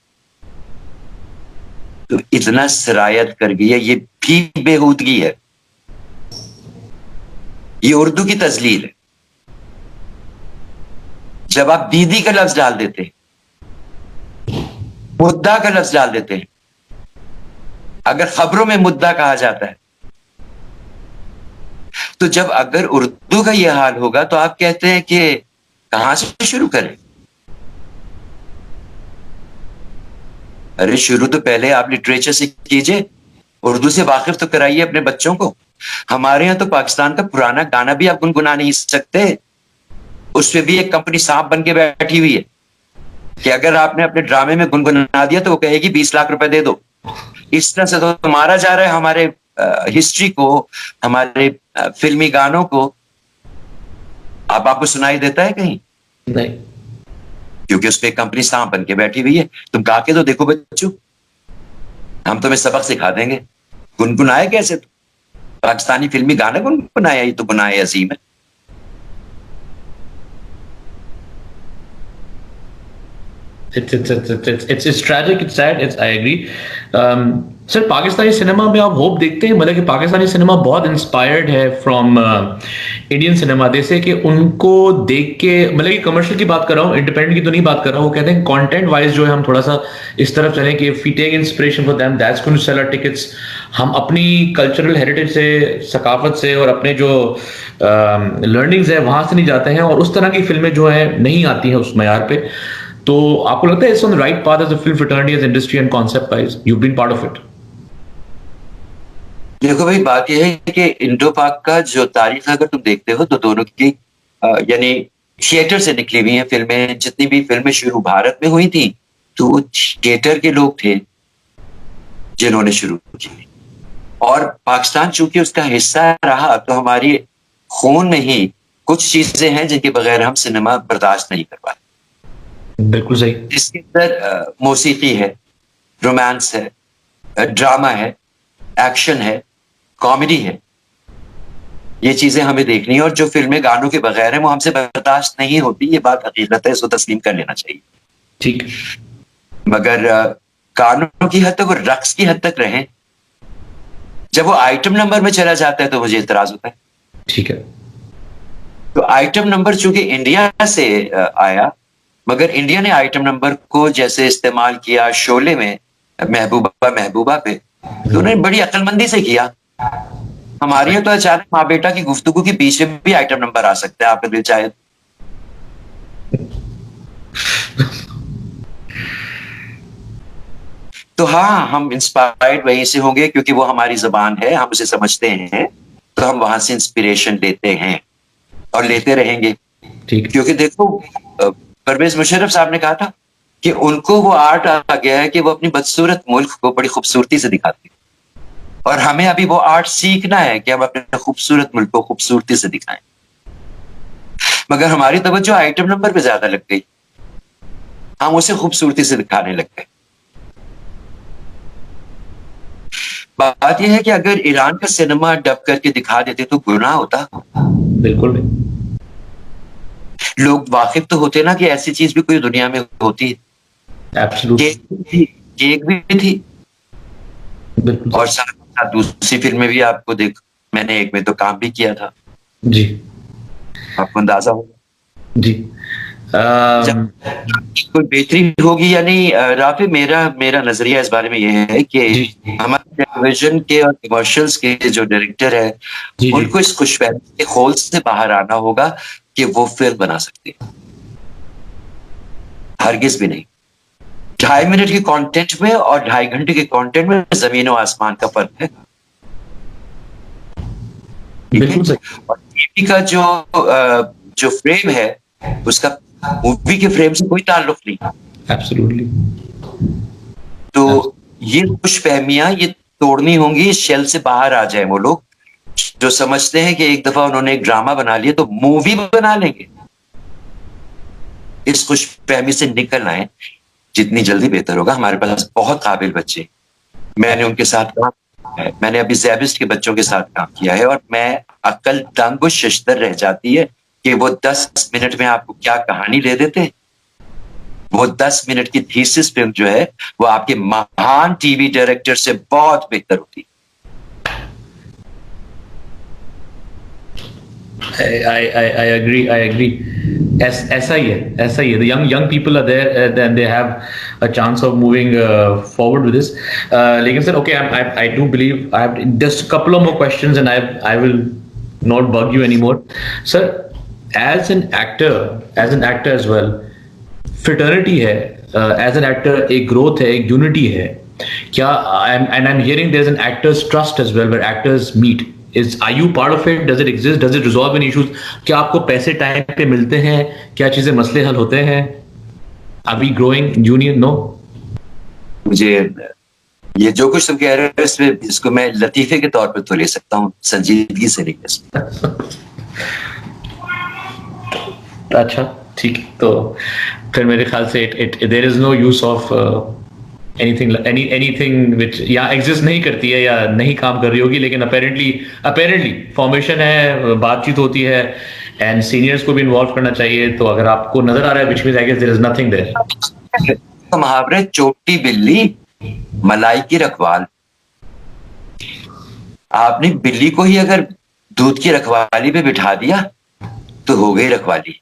तो इतना सरायत कर गई है, ये भी बेहूदगी है। ये उर्दू की तजलील है। जब आप दीदी का लफ्ज डाल देते हैं, मुद्दा का लफ्ज डाल देते हैं, अगर खबरों में मुद्दा कहा जाता है, तो जब अगर उर्दू का यह हाल होगा तो आप कहते हैं कि कहां से शुरू करें? अरे शुरू तो पहले आप लिटरेचर से कीजिए, उर्दू से वाकिफ तो कराइए अपने बच्चों को। हमारे यहाँ तो पाकिस्तान का पुराना गाना भी आप गुनगुना नहीं सकते, उसमें भी एक कंपनी सांप बन के बैठी हुई है कि अगर आपने अपने ड्रामे में गुनगुना दिया तो वो कहेगी 20 लाख रुपए दे दो। इस तरह से तो मारा जा रहा है हमारे हिस्ट्री को, हमारे फिल्मी गानों को। अब आपको सुनाई देता है कहीं? नहीं। क्योंकि उस पर कंपनी सांप बन के बैठी हुई है। तुम गा के तो देखो बच्चों, हम तुम्हें सबक सिखा देंगे। गुनगुनाए कैसे? पाकिस्तानी फिल्मी गाना गुनगुनाया, ये तो गुनाह अजीम है। It's tragic, it's sad, I agree. Sir Pakistani cinema में आप होप देखते हैं? मतलब कि पाकिस्तानी सिनेमा बहुत इंस्पायर्ड है फ्रॉम इंडियन सिनेमा, जैसे कि उनको देख के, मतलब कि कमर्शियल की बात कर रहा हूँ, इंडिपेंडेंट की तो नहीं बात कर रहा हूँ। वो कहते हैं कंटेंट वाइज जो है हम थोड़ा सा इस तरफ चलें कि if we take inspiration for them that's going to sell our tickets. हम अपनी कल्चरल हेरिटेज से, सकाफत से और अपने जो लर्निंग्स है वहां से नहीं जाते हैं, और उस तरह की फिल्में जो है नहीं आती हैं उस मयार पे। तो आपको लगता है it's on the right path as a film fraternity, as industry and concept wise? You been part of it. देखो भाई, बात यह है कि इंडो पाक का जो तारीख अगर तुम देखते हो तो दोनों की यानी थिएटर से निकली हुई हैं फिल्में। जितनी भी फिल्में शुरू भारत में हुई थी तो वो थिएटर के लोग थे जिन्होंने शुरू की। और पाकिस्तान चूंकि उसका हिस्सा रहा तो हमारी खून में ही कुछ चीजें हैं जिनके बगैर हम सिनेमा बर्दाश्त नहीं कर पाते। बिल्कुल सही। इसके अंदर मौसीकी है, रोमांस है, ड्रामा है, एक्शन है, कॉमेडी है। ये चीजें हमें देखनी है, और जो फिल्में गानों के बगैर हैं वो हमसे बर्दाश्त नहीं होती। ये बात हकीकत है, इसको तस्लीम कर लेना चाहिए। ठीक। मगर गानों की हद तक और रक्स की हद तक रहे, जब वो आइटम नंबर में चला जाता है तो मुझे इतराज होता है। ठीक है। तो आइटम नंबर चूंकि इंडिया से आया, मगर इंडिया ने आइटम नंबर को जैसे इस्तेमाल किया शोले में महबूबा महबूबा पे, तो उन्होंने बड़ी अक्लमंदी से किया। हमारे यहाँ तो अचानक माँ बेटा की गुफ्तगू के बीच में भी आइटम नंबर आ सकता है, आपका दिल चाहे। तो हाँ, हम इंस्पायर्ड वहीं से होंगे क्योंकि वो हमारी जबान है, हम उसे समझते हैं, तो हम वहां से इंस्पिरेशन लेते हैं और लेते रहेंगे। ठीक। क्योंकि देखो, परवेज मुशर्रफ साहब ने कहा था कि उनको वो आर्ट आ गया है कि वो अपनी बदसूरत मुल्क को बड़ी खूबसूरती से दिखाते हैं, और हमें अभी वो आर्ट सीखना है कि हम अपने खूबसूरत मुल्क को खूबसूरती से दिखाएं। मगर हमारी तवज्जो आइटम नंबर पे ज्यादा लग गई, हम उसे खूबसूरती से दिखाने लग गए। बात यह है कि अगर ईरान का सिनेमा डब करके दिखा देते तो गुनाह होता। बिल्कुल नहीं। लोग वाकिफ तो होते ना कि ऐसी चीज भी कोई दुनिया में होती है। एब्सोल्युटली। केक भी थी, केक भी थी, बिल्कुल और सही। साथ साथ दूसरी फिल्म में भी आपको देख, मैंने एक में तो काम भी किया था, जी आपको अंदाजा होगा। जी। जब अम, कोई बेहतरी होगी या नहीं, राफी, मेरा मेरा नजरिया इस बारे में यह है कि जी हमारे टेलीविजन के और कमर्शियल्स के जो डायरेक्टर है, जी जी। उनको इस खुशफहमी के खोल से बाहर आना होगा कि वो फिल्म बना सकते हैं। हरगिज भी नहीं। 2.5 मिनट के कंटेंट में और 2.5 घंटे के कंटेंट में जमीन और आसमान का फर्क है। ठीक है। बिल्कुल सही। और टीवी का जो फ्रेम है, उसका मूवी के फ्रेम से कोई ताल्लुक नहीं। एब्सोल्युटली। तो ये खुशफहमियां ये तोड़नी होंगी, इस शेल से बाहर आ जाए वो लोग जो समझते हैं कि एक दफा उन्होंने एक ड्रामा बना लिया तो मूवी बना लेंगे। इस खुशफहमी से निकल आए, जितनी जल्दी बेहतर होगा। हमारे पास बहुत काबिल बच्चे, मैंने उनके साथ काम किया है। मैंने अभी जैबिस्ट के बच्चों के साथ काम किया है, और मैं अक्ल दंग व शशदर रह जाती है कि वो 10 मिनट में आपको क्या कहानी दे देते हैं। वो 10 मिनट की थीसिस फिल्म जो है, वो आपके महान टीवी डायरेक्टर से बहुत बेहतर होती है। I agree. I agree. ऐसा ही है, ऐसा ही है. The young people are there, then they have a chance of moving forward with this. लेकिन sir, okay, I do believe I have just a couple of more questions, and I will not bug you anymore, sir. As an actor as well, fraternity है, as an actor एक growth है, एक unity है. क्या I'm hearing there's an actors trust as well where actors meet. Are you part of it? Does it exist? Does it resolve any issues? क्या आपको पैसे time पे मिलते हैं? क्या चीजें मसले हल होते हैं? Are we growing union? No. मुझे ये जो कुछ तुम कह रहे हो, इसको मैं लतीफे के तौर पर तो ले सकता हूँ, संजीदगी से नहीं ले सकता। अच्छा, ठीक है. तो फिर मेरे ख्याल से there is no use of anything which या एग्जिस्ट नहीं करती है या नहीं काम कर रही होगी, लेकिन अपेरेंटली फॉर्मेशन है, बातचीत होती है, एंड सीनियर्स को भी इन्वॉल्व करना चाहिए. तो अगर आपको नजर आ रहा है which means I guess there is nothing there. तो मुहावरे चोटी बिल्ली मलाई की रखवाल। आपने बिल्ली को ही अगर दूध की रखवाली पे बिठा दिया तो हो गई रखवाली।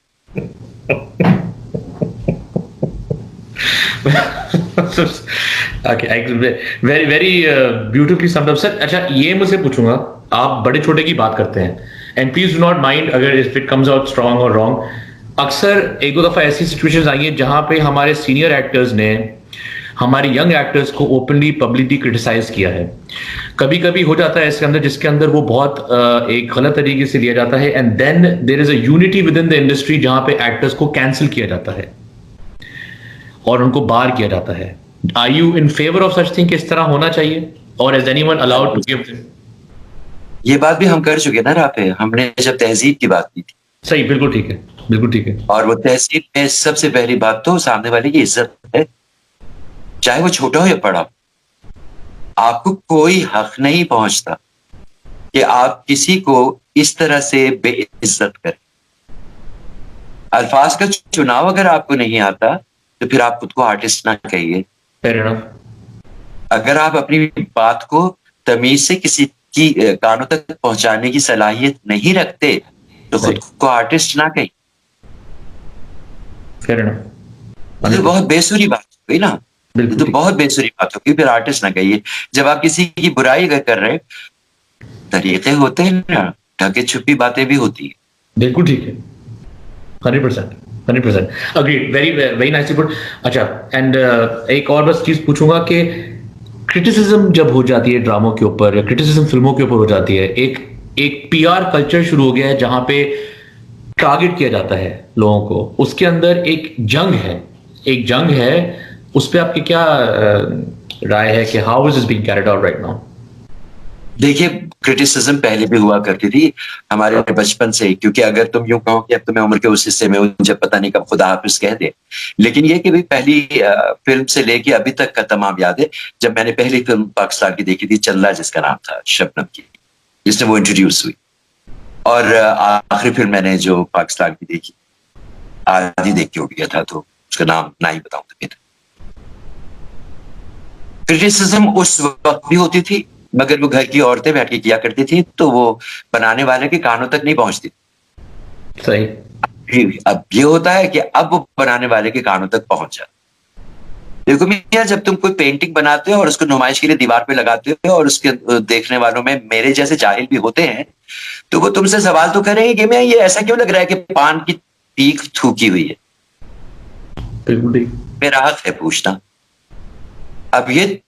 Okay, very beautifully summed up, sir. अच्छा, ये मुझसे पूछूंगा, आप बड़े छोटे की बात करते हैं, and please do not mind अगर if it comes out strong और रॉन्ग. अक्सर एक दो दफा ऐसी सिचुएशंस आई हैं जहां पे हमारे सीनियर एक्टर्स ने हमारे यंग एक्टर्स को ओपनली पब्लिकली क्रिटिसाइज किया है. कभी कभी हो जाता है इसके अंदर जिसके अंदर वो बहुत एक गलत तरीके से लिया जाता है, and then there is a unity within the industry जहां पे एक्टर्स को कैंसिल किया जाता है और उनको बार किया जाता है. Are you in favour of such thing? किस तरह होना चाहिए, और is anyone allowed to give? ये बात भी हम कर चुके ना राफे, हमने जब तहजीब की बात की थी. सही, बिल्कुल ठीक है, बिल्कुल ठीक है. और वो तहजीब में सबसे पहली बात तो सामने वाले की इज्जत है, चाहे वो छोटा हो या बड़ा हो. आपको कोई हक नहीं पहुंचता कि आप किसी को इस तरह से बेइज्जत करें. अल्फाज का चुनाव अगर आपको नहीं आता तो फिर आप खुद को आर्टिस्ट ना कहिए. Fair enough. अगर आप अपनी बात को तमीज से किसी की कानों तक पहुंचाने की सलाहियत नहीं रखते तो खुद को आर्टिस्ट ना कहिए. Fair enough. तो बहुत बेसुरी बात हो गई ना, तो बहुत बेसुरी बात होगी, फिर आर्टिस्ट ना कहिए. जब आप किसी की बुराई अगर कर रहे हैं, तरीके होते हैं ना, ढके छुपी बातें भी होती है. बिल्कुल ठीक है. 100% अग्रीड. Very nicely put. अच्छा, एंड एक और बस चीज पूछूंगा कि क्रिटिसिज्म जब हो जाती है ड्रामों के ऊपर या क्रिटिसिज्म फिल्मों के ऊपर हो जाती है, एक पीआर कल्चर शुरू हो गया है जहां पे टारगेट किया जाता है लोगों को. उसके अंदर एक जंग है. उस पर आपकी क्या राय है कि how is this being carried out right now? देखिए, क्रिटिसिज्म पहले भी हुआ करती थी हमारे बचपन से ही, क्योंकि अगर तुम यूं कहो कि अब तुम्हें उम्र के उस हिस्से में हूं जब पता नहीं कब खुदा हाफिज कह दे, लेकिन ये कि भाई पहली फिल्म से लेके अभी तक का तमाम याद है। जब मैंने पहली फिल्म पाकिस्तान की देखी थी, चल्ला जिसका नाम था, शबनम की, जिसमें वो इंट्रोड्यूस हुई, और आखिरी फिल्म मैंने जो पाकिस्तान की देखी, आधी देख के हो गया था, तो उसका नाम ना ही बताऊं तो बेहतर। क्रिटिसिज्म उस वक्त भी होती थी, मगर वो घर की औरतें बैठ के किया करती थी, तो वो बनाने वाले के कानों तक नहीं पहुंचती। सही। अब ये होता है कि अब वो बनाने वाले के कानों तक पहुंच जाता। देखो मियां, जब तुम कोई पेंटिंग बनाते हो और उसको नुमाइश के लिए दीवार पे लगाते हो और उसके देखने वालों में मेरे जैसे जाहिल भी होते हैं, तो वो तुमसे सवाल तो करेंगे कि मैं ये ऐसा क्यों लग रहा है कि पान की पीक थूकी हुई है। बिल्कुल ठीक। मेरा हक है पूछना। अब ये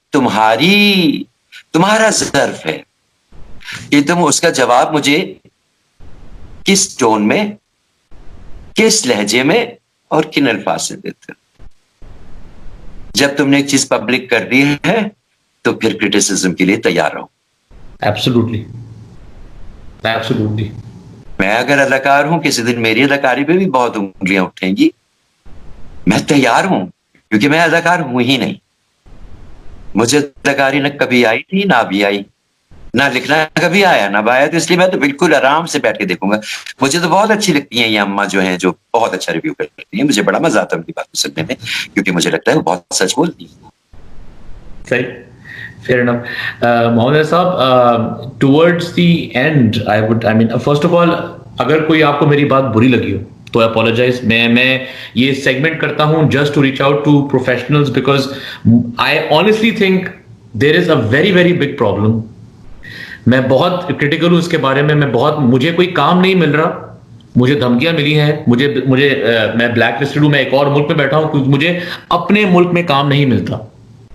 तुम्हारा ज़र्फ है कि तुम उसका जवाब मुझे किस टोन में, किस लहजे में और किन अल्फाज से देते हो। जब तुमने एक चीज पब्लिक कर दी है तो फिर क्रिटिसिज्म के लिए तैयार रहो। Absolutely, absolutely. मैं अगर अदाकार हूं, किसी दिन मेरी अदाकारी पे भी बहुत उंगलियां उठेंगी, मैं तैयार हूं, क्योंकि मैं अदाकार हूं ही नहीं। मुझे अदाकारी न कभी आई थी ना अभी आई, ना लिखना कभी आया ना आया, तो इसलिए मैं तो बिल्कुल आराम से बैठ के देखूंगा। मुझे तो बहुत अच्छी लगती हैं ये अम्मा जो हैं, जो बहुत अच्छा रिव्यू करती हैं। मुझे बड़ा मजा आता है उनकी बात सुनने में, क्योंकि मुझे लगता है वो बहुत सच बोलती हैं। सही। Fair enough. Mohammad sahab, towards the end I mean first of all, अगर कोई आपको मेरी बात बुरी लगी हो तो अपोलोजाइज। मैं ये सेगमेंट करता हूं just to reach out to professionals, because I honestly think there is a very very big problem. मैं बहुत क्रिटिकल हूं इसके बारे में। मुझे कोई काम नहीं मिल रहा, मुझे धमकियां मिली हैं, मैं ब्लैक लिस्टेड हूं, मैं एक और मुल्क में बैठा हूं क्योंकि मुझे अपने मुल्क में काम नहीं मिलता।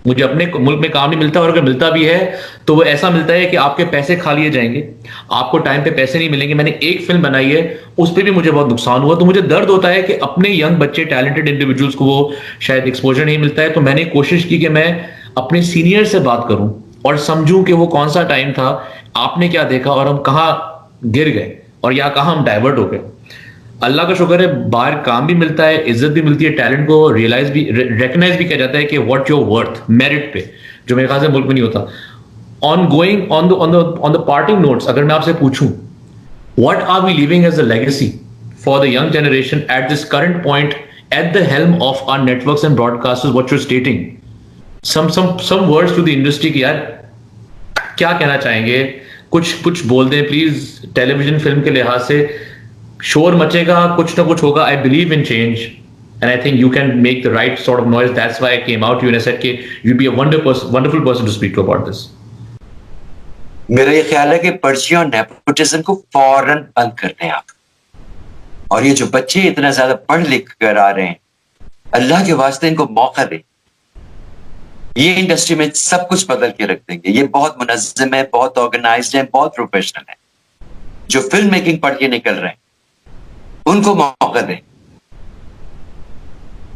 मुझे अपने मुल्क में काम नहीं मिलता, और अगर मिलता भी है तो वो ऐसा मिलता है कि आपके पैसे खा लिए जाएंगे, आपको टाइम पे पैसे नहीं मिलेंगे। मैंने एक फिल्म बनाई है, उस पर भी मुझे बहुत नुकसान हुआ, तो मुझे दर्द होता है कि अपने यंग बच्चे, टैलेंटेड इंडिविजुअल्स को वो शायद एक्सपोजर नहीं मिलता है। तो मैंने कोशिश की कि मैं अपने सीनियर से बात करूं और समझूं कि वो कौन सा टाइम था, आपने क्या देखा और हम कहाँ गिर गए और या कहाँ हम डाइवर्ट हो गए। अल्लाह का शुक्र है, बाहर काम भी मिलता है, इज्जत भी मिलती है, टैलेंट को रियलाइज भी, रिकग्नाइज भी किया जाता है कि व्हाट योर वर्थ, मेरिट पे, जो मेरे ख्याल से मुल्क में नहीं होता। On going on the parting notes, अगर मैं आपसे पूछूं what are we leaving as a legacy for the young generation at this current point at the helm of our networks and broadcasters, what you are stating, some words to the industry कि यार क्या कहना चाहेंगे, कुछ कुछ बोल दें please. Television film के लिहाज से शोर मचेगा, कुछ ना कुछ होगा। I believe in change and I think you can make the right sort of noise. That's why I came out you and said कि you be a wonderful person to speak to about this. मेरा ये ख्याल है कि पर्चियों और nepotism को फौरन बंद कर दें आप। और ये जो बच्चे इतना ज्यादा पढ़ लिख कर आ रहे हैं, अल्लाह के वास्ते इनको मौका दें। ये इंडस्ट्री में सब कुछ बदल के रख देंगे। ये बहुत मुनज़्ज़म है, बहुत ऑर्गेनाइज्ड है, बहुत प्रोफेशनल है। जो फिल्म मेकिंग पढ़ के निकल रहे हैं उनको मौका दें।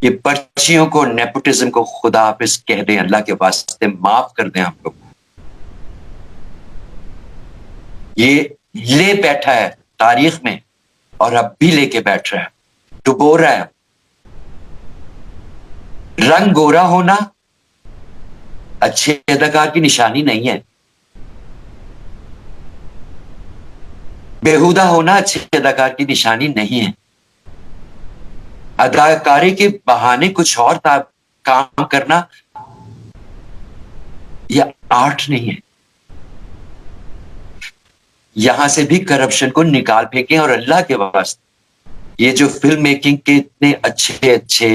ये पर्चियों को, नेपोटिज्म को खुदा हाफिज कह दें, अल्लाह के वास्ते माफ कर दें हम लोग। ये ले बैठा है तारीख में और अब भी लेके बैठ रहा है, डुबो रहा है। रंग गोरा होना अच्छे अदाकार की निशानी नहीं है, बेहुदा होना अच्छे अदाकार की निशानी नहीं है, अदाकारी के बहाने कुछ और काम करना यह आर्ट नहीं है। यहां से भी करप्शन को निकाल फेंकें और अल्लाह के वास्ते ये जो फिल्म मेकिंग के इतने अच्छे अच्छे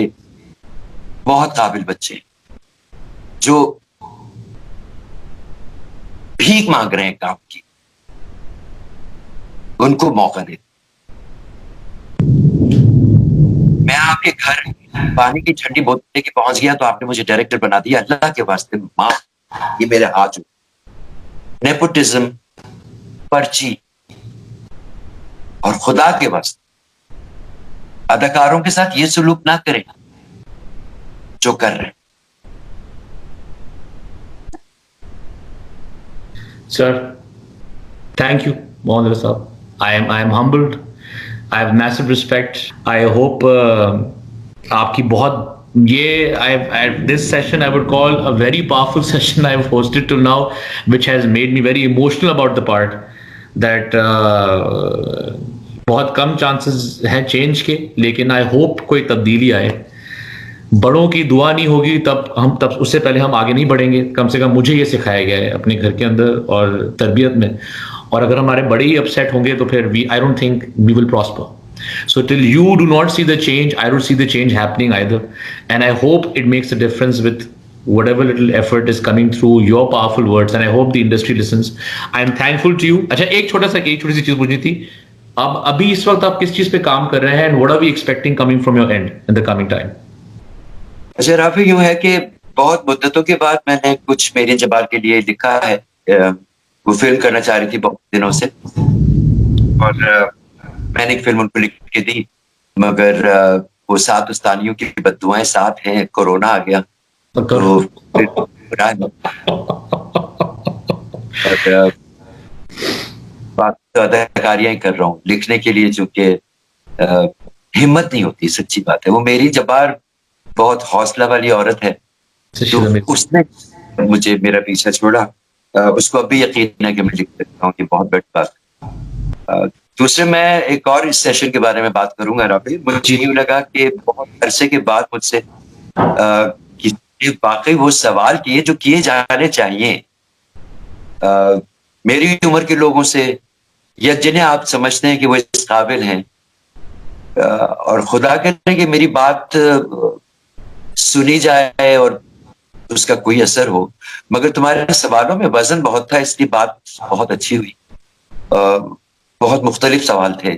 बहुत काबिल बच्चे जो भीख मांग रहे हैं काम की, उनको मौका दे। मैं आपके घर पानी की ठंडी बोतल लेके पहुंच गया तो आपने मुझे डायरेक्टर बना दिया। अल्लाह के वास्ते माफ, ये मेरे हाथ जो नेपोटिज्म, पर्ची और खुदा के वास्ते अदाकारों के साथ ये सलूक ना करें जो कर रहे हैं। Sir, Thank you, Mohan Saab. I am humbled. I have massive respect. I hope आपकी बहुत ये I this session I would call a very powerful session I've hosted till now, which has made me very emotional about the part that बहुत कम chances हैं change के, लेकिन I hope कोई तब्दीली आए. बड़ों की दुआ नहीं होगी तब उससे पहले हम आगे नहीं बढ़ेंगे. कम से कम मुझे ये सिखाया गया है अपने घर के अंदर और तरबियत में. और अगर हमारे बड़े ही अपसेट होंगे तो फिर I don't think we will prosper. So till you do not see the change, I don't see the change happening either. And I hope it makes a difference with whatever little effort is coming through your powerful words. And I hope the industry listens. I am thankful to you. अच्छा एक छोटी सी चीज पूछनी थी. अब अभी इस वक्त आप किस चीज पे काम कर रहे हैं and what are we expecting coming from your end in the coming time? अच्छा राफी, यूं है कि बहुत मुद्दतों के बाद मैंने कुछ मेरे जबार के लिए लिखा है. वो फिल्म करना चाह रही थी बहुत दिनों से और मैंने एक फिल्म उनको लिख के दी, मगर वो साथ उस्तानियों की बद्दुआएं साथ हैं, कोरोना आ गया तो फिर बात अदाकारियां कर रहा हूँ लिखने के लिए, जो कि हिम्मत नहीं होती. सच्ची बात है. वो मेरी जबार बहुत हौसला वाली औरत है, तो उसने मुझे मेरा पीछा छोड़ा. उसको अभी यकीन है कि मैं लिख सकता हूँ. ये बहुत बड़ी बात है. दूसरे मैं एक और इस सेशन के बारे में बात करूंगा राफी. मुझे यूं लगा कि बहुत अरसे के बाद मुझसे वाकई वो सवाल किए जो किए जाने चाहिए मेरी उम्र के लोगों से, या जिन्हें आप समझते हैं कि वो इस काबिल हैं. और खुदा करे कि मेरी बात सुनी जाए और उसका कोई असर हो. मगर तुम्हारे सवालों में वजन बहुत था, इसलिए बात बहुत अच्छी हुई. बहुत मुख्तलिफ सवाल थे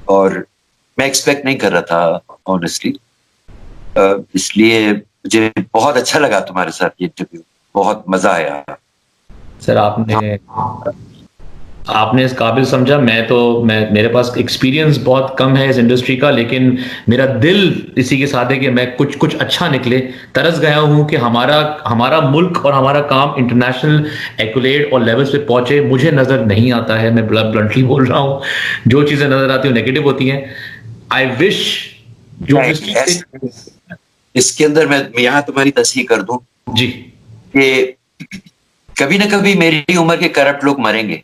और मैं एक्सपेक्ट नहीं कर रहा था ऑनेस्टली. इसलिए मुझे बहुत अच्छा लगा तुम्हारे साथ ये इंटरव्यू. बहुत मजा आया. सर आपने इस काबिल समझा. मेरे पास एक्सपीरियंस बहुत कम है इस इंडस्ट्री का, लेकिन मेरा दिल इसी के साथ है कि मैं कुछ अच्छा निकले. तरस गया हूं कि हमारा मुल्क और हमारा काम इंटरनेशनल एक्युलेट और लेवल्स पे पहुंचे. मुझे नजर नहीं आता है, मैं ब्लंटली बोल रहा हूं. जो चीजें नजर आती हैं नेगेटिव होती हैं. आई विश जो इसके अंदर मैं यहाँ तुम्हारी तस्हीह कर दूं जी कि कभी ना कभी मेरी उम्र के करप्ट लोग मरेंगे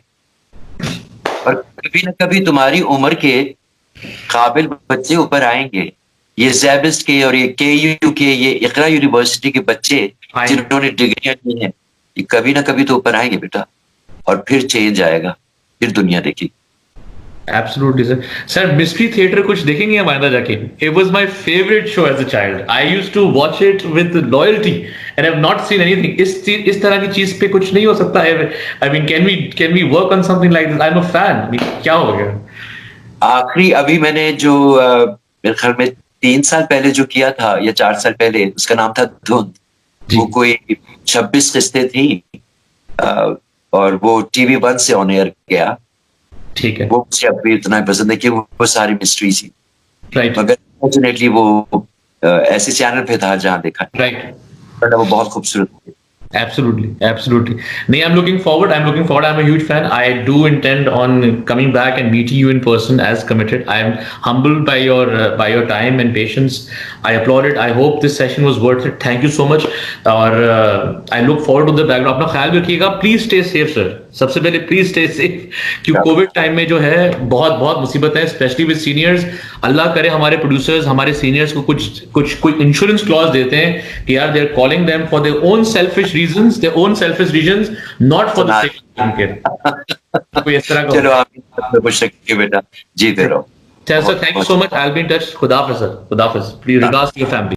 और कभी ना कभी तुम्हारी उम्र के काबिल बच्चे ऊपर आएंगे. ये ज़ैबिस्ट के और ये KU के, ये इकरा यूनिवर्सिटी के बच्चे जिन्होंने डिग्रियां ली हैं, ये कभी ना कभी तो ऊपर आएंगे बेटा, और फिर चेंज आएगा, फिर दुनिया देखी. Absolutely, sir. Sir, Mystery Theater कुछ देखेंगे हम आइंदा जाके? It was my favorite show as a child. I used to watch it with loyalty, and I've not seen anything. इस तरह की चीज पे कुछ नहीं हो सकता है. I mean, can we work on something like this? I'm a fan. I mean, क्या हो गया? आखिरी अभी मैंने जो मेरे ख्याल में 3 साल पहले जो किया था या 4 साल पहले, उसका नाम था धुंध. वो कोई 26 किस्तें थी और वो TV1 से ऑन एयर गया. ठीक है. वो मुझे अभी इतना पसंद है कि वो सारी मिस्ट्री थी. राइट. मगर फॉर्चुनेटली वो ऐसे चैनल पे था जहां देखा. राइट. वो बहुत खूबसूरत थी. Absolutely. No, I'm looking forward. I'm a huge fan. I do intend on coming back and meeting you in person as committed. I am humbled by your time and patience. I applaud it. I hope this session was worth it. Thank you so much. और I look forward to the background. अपना ख्याल भी रखिएगा. Please stay safe, sir. सबसे पहले please stay safe, क्योंकि Covid time में जो है बहुत मुसीबत है, स्पेशली विद सीनियर्स. अल्लाह करे हमारे प्रोड्यूसर्स, हमारे सीनियर्स को कुछ इंश्योरेंस क्लॉज देते हैं कि यार they are calling them for their own selfish reasons, not for the sake of care. कोई इस तरह का. चलो आप खुश रखिए बेटा, जीते रहो. Sir, thank you so much. I will be in touch. खुदा हाफिज़ सर. खुदा हाफिज़. Please regards to your family.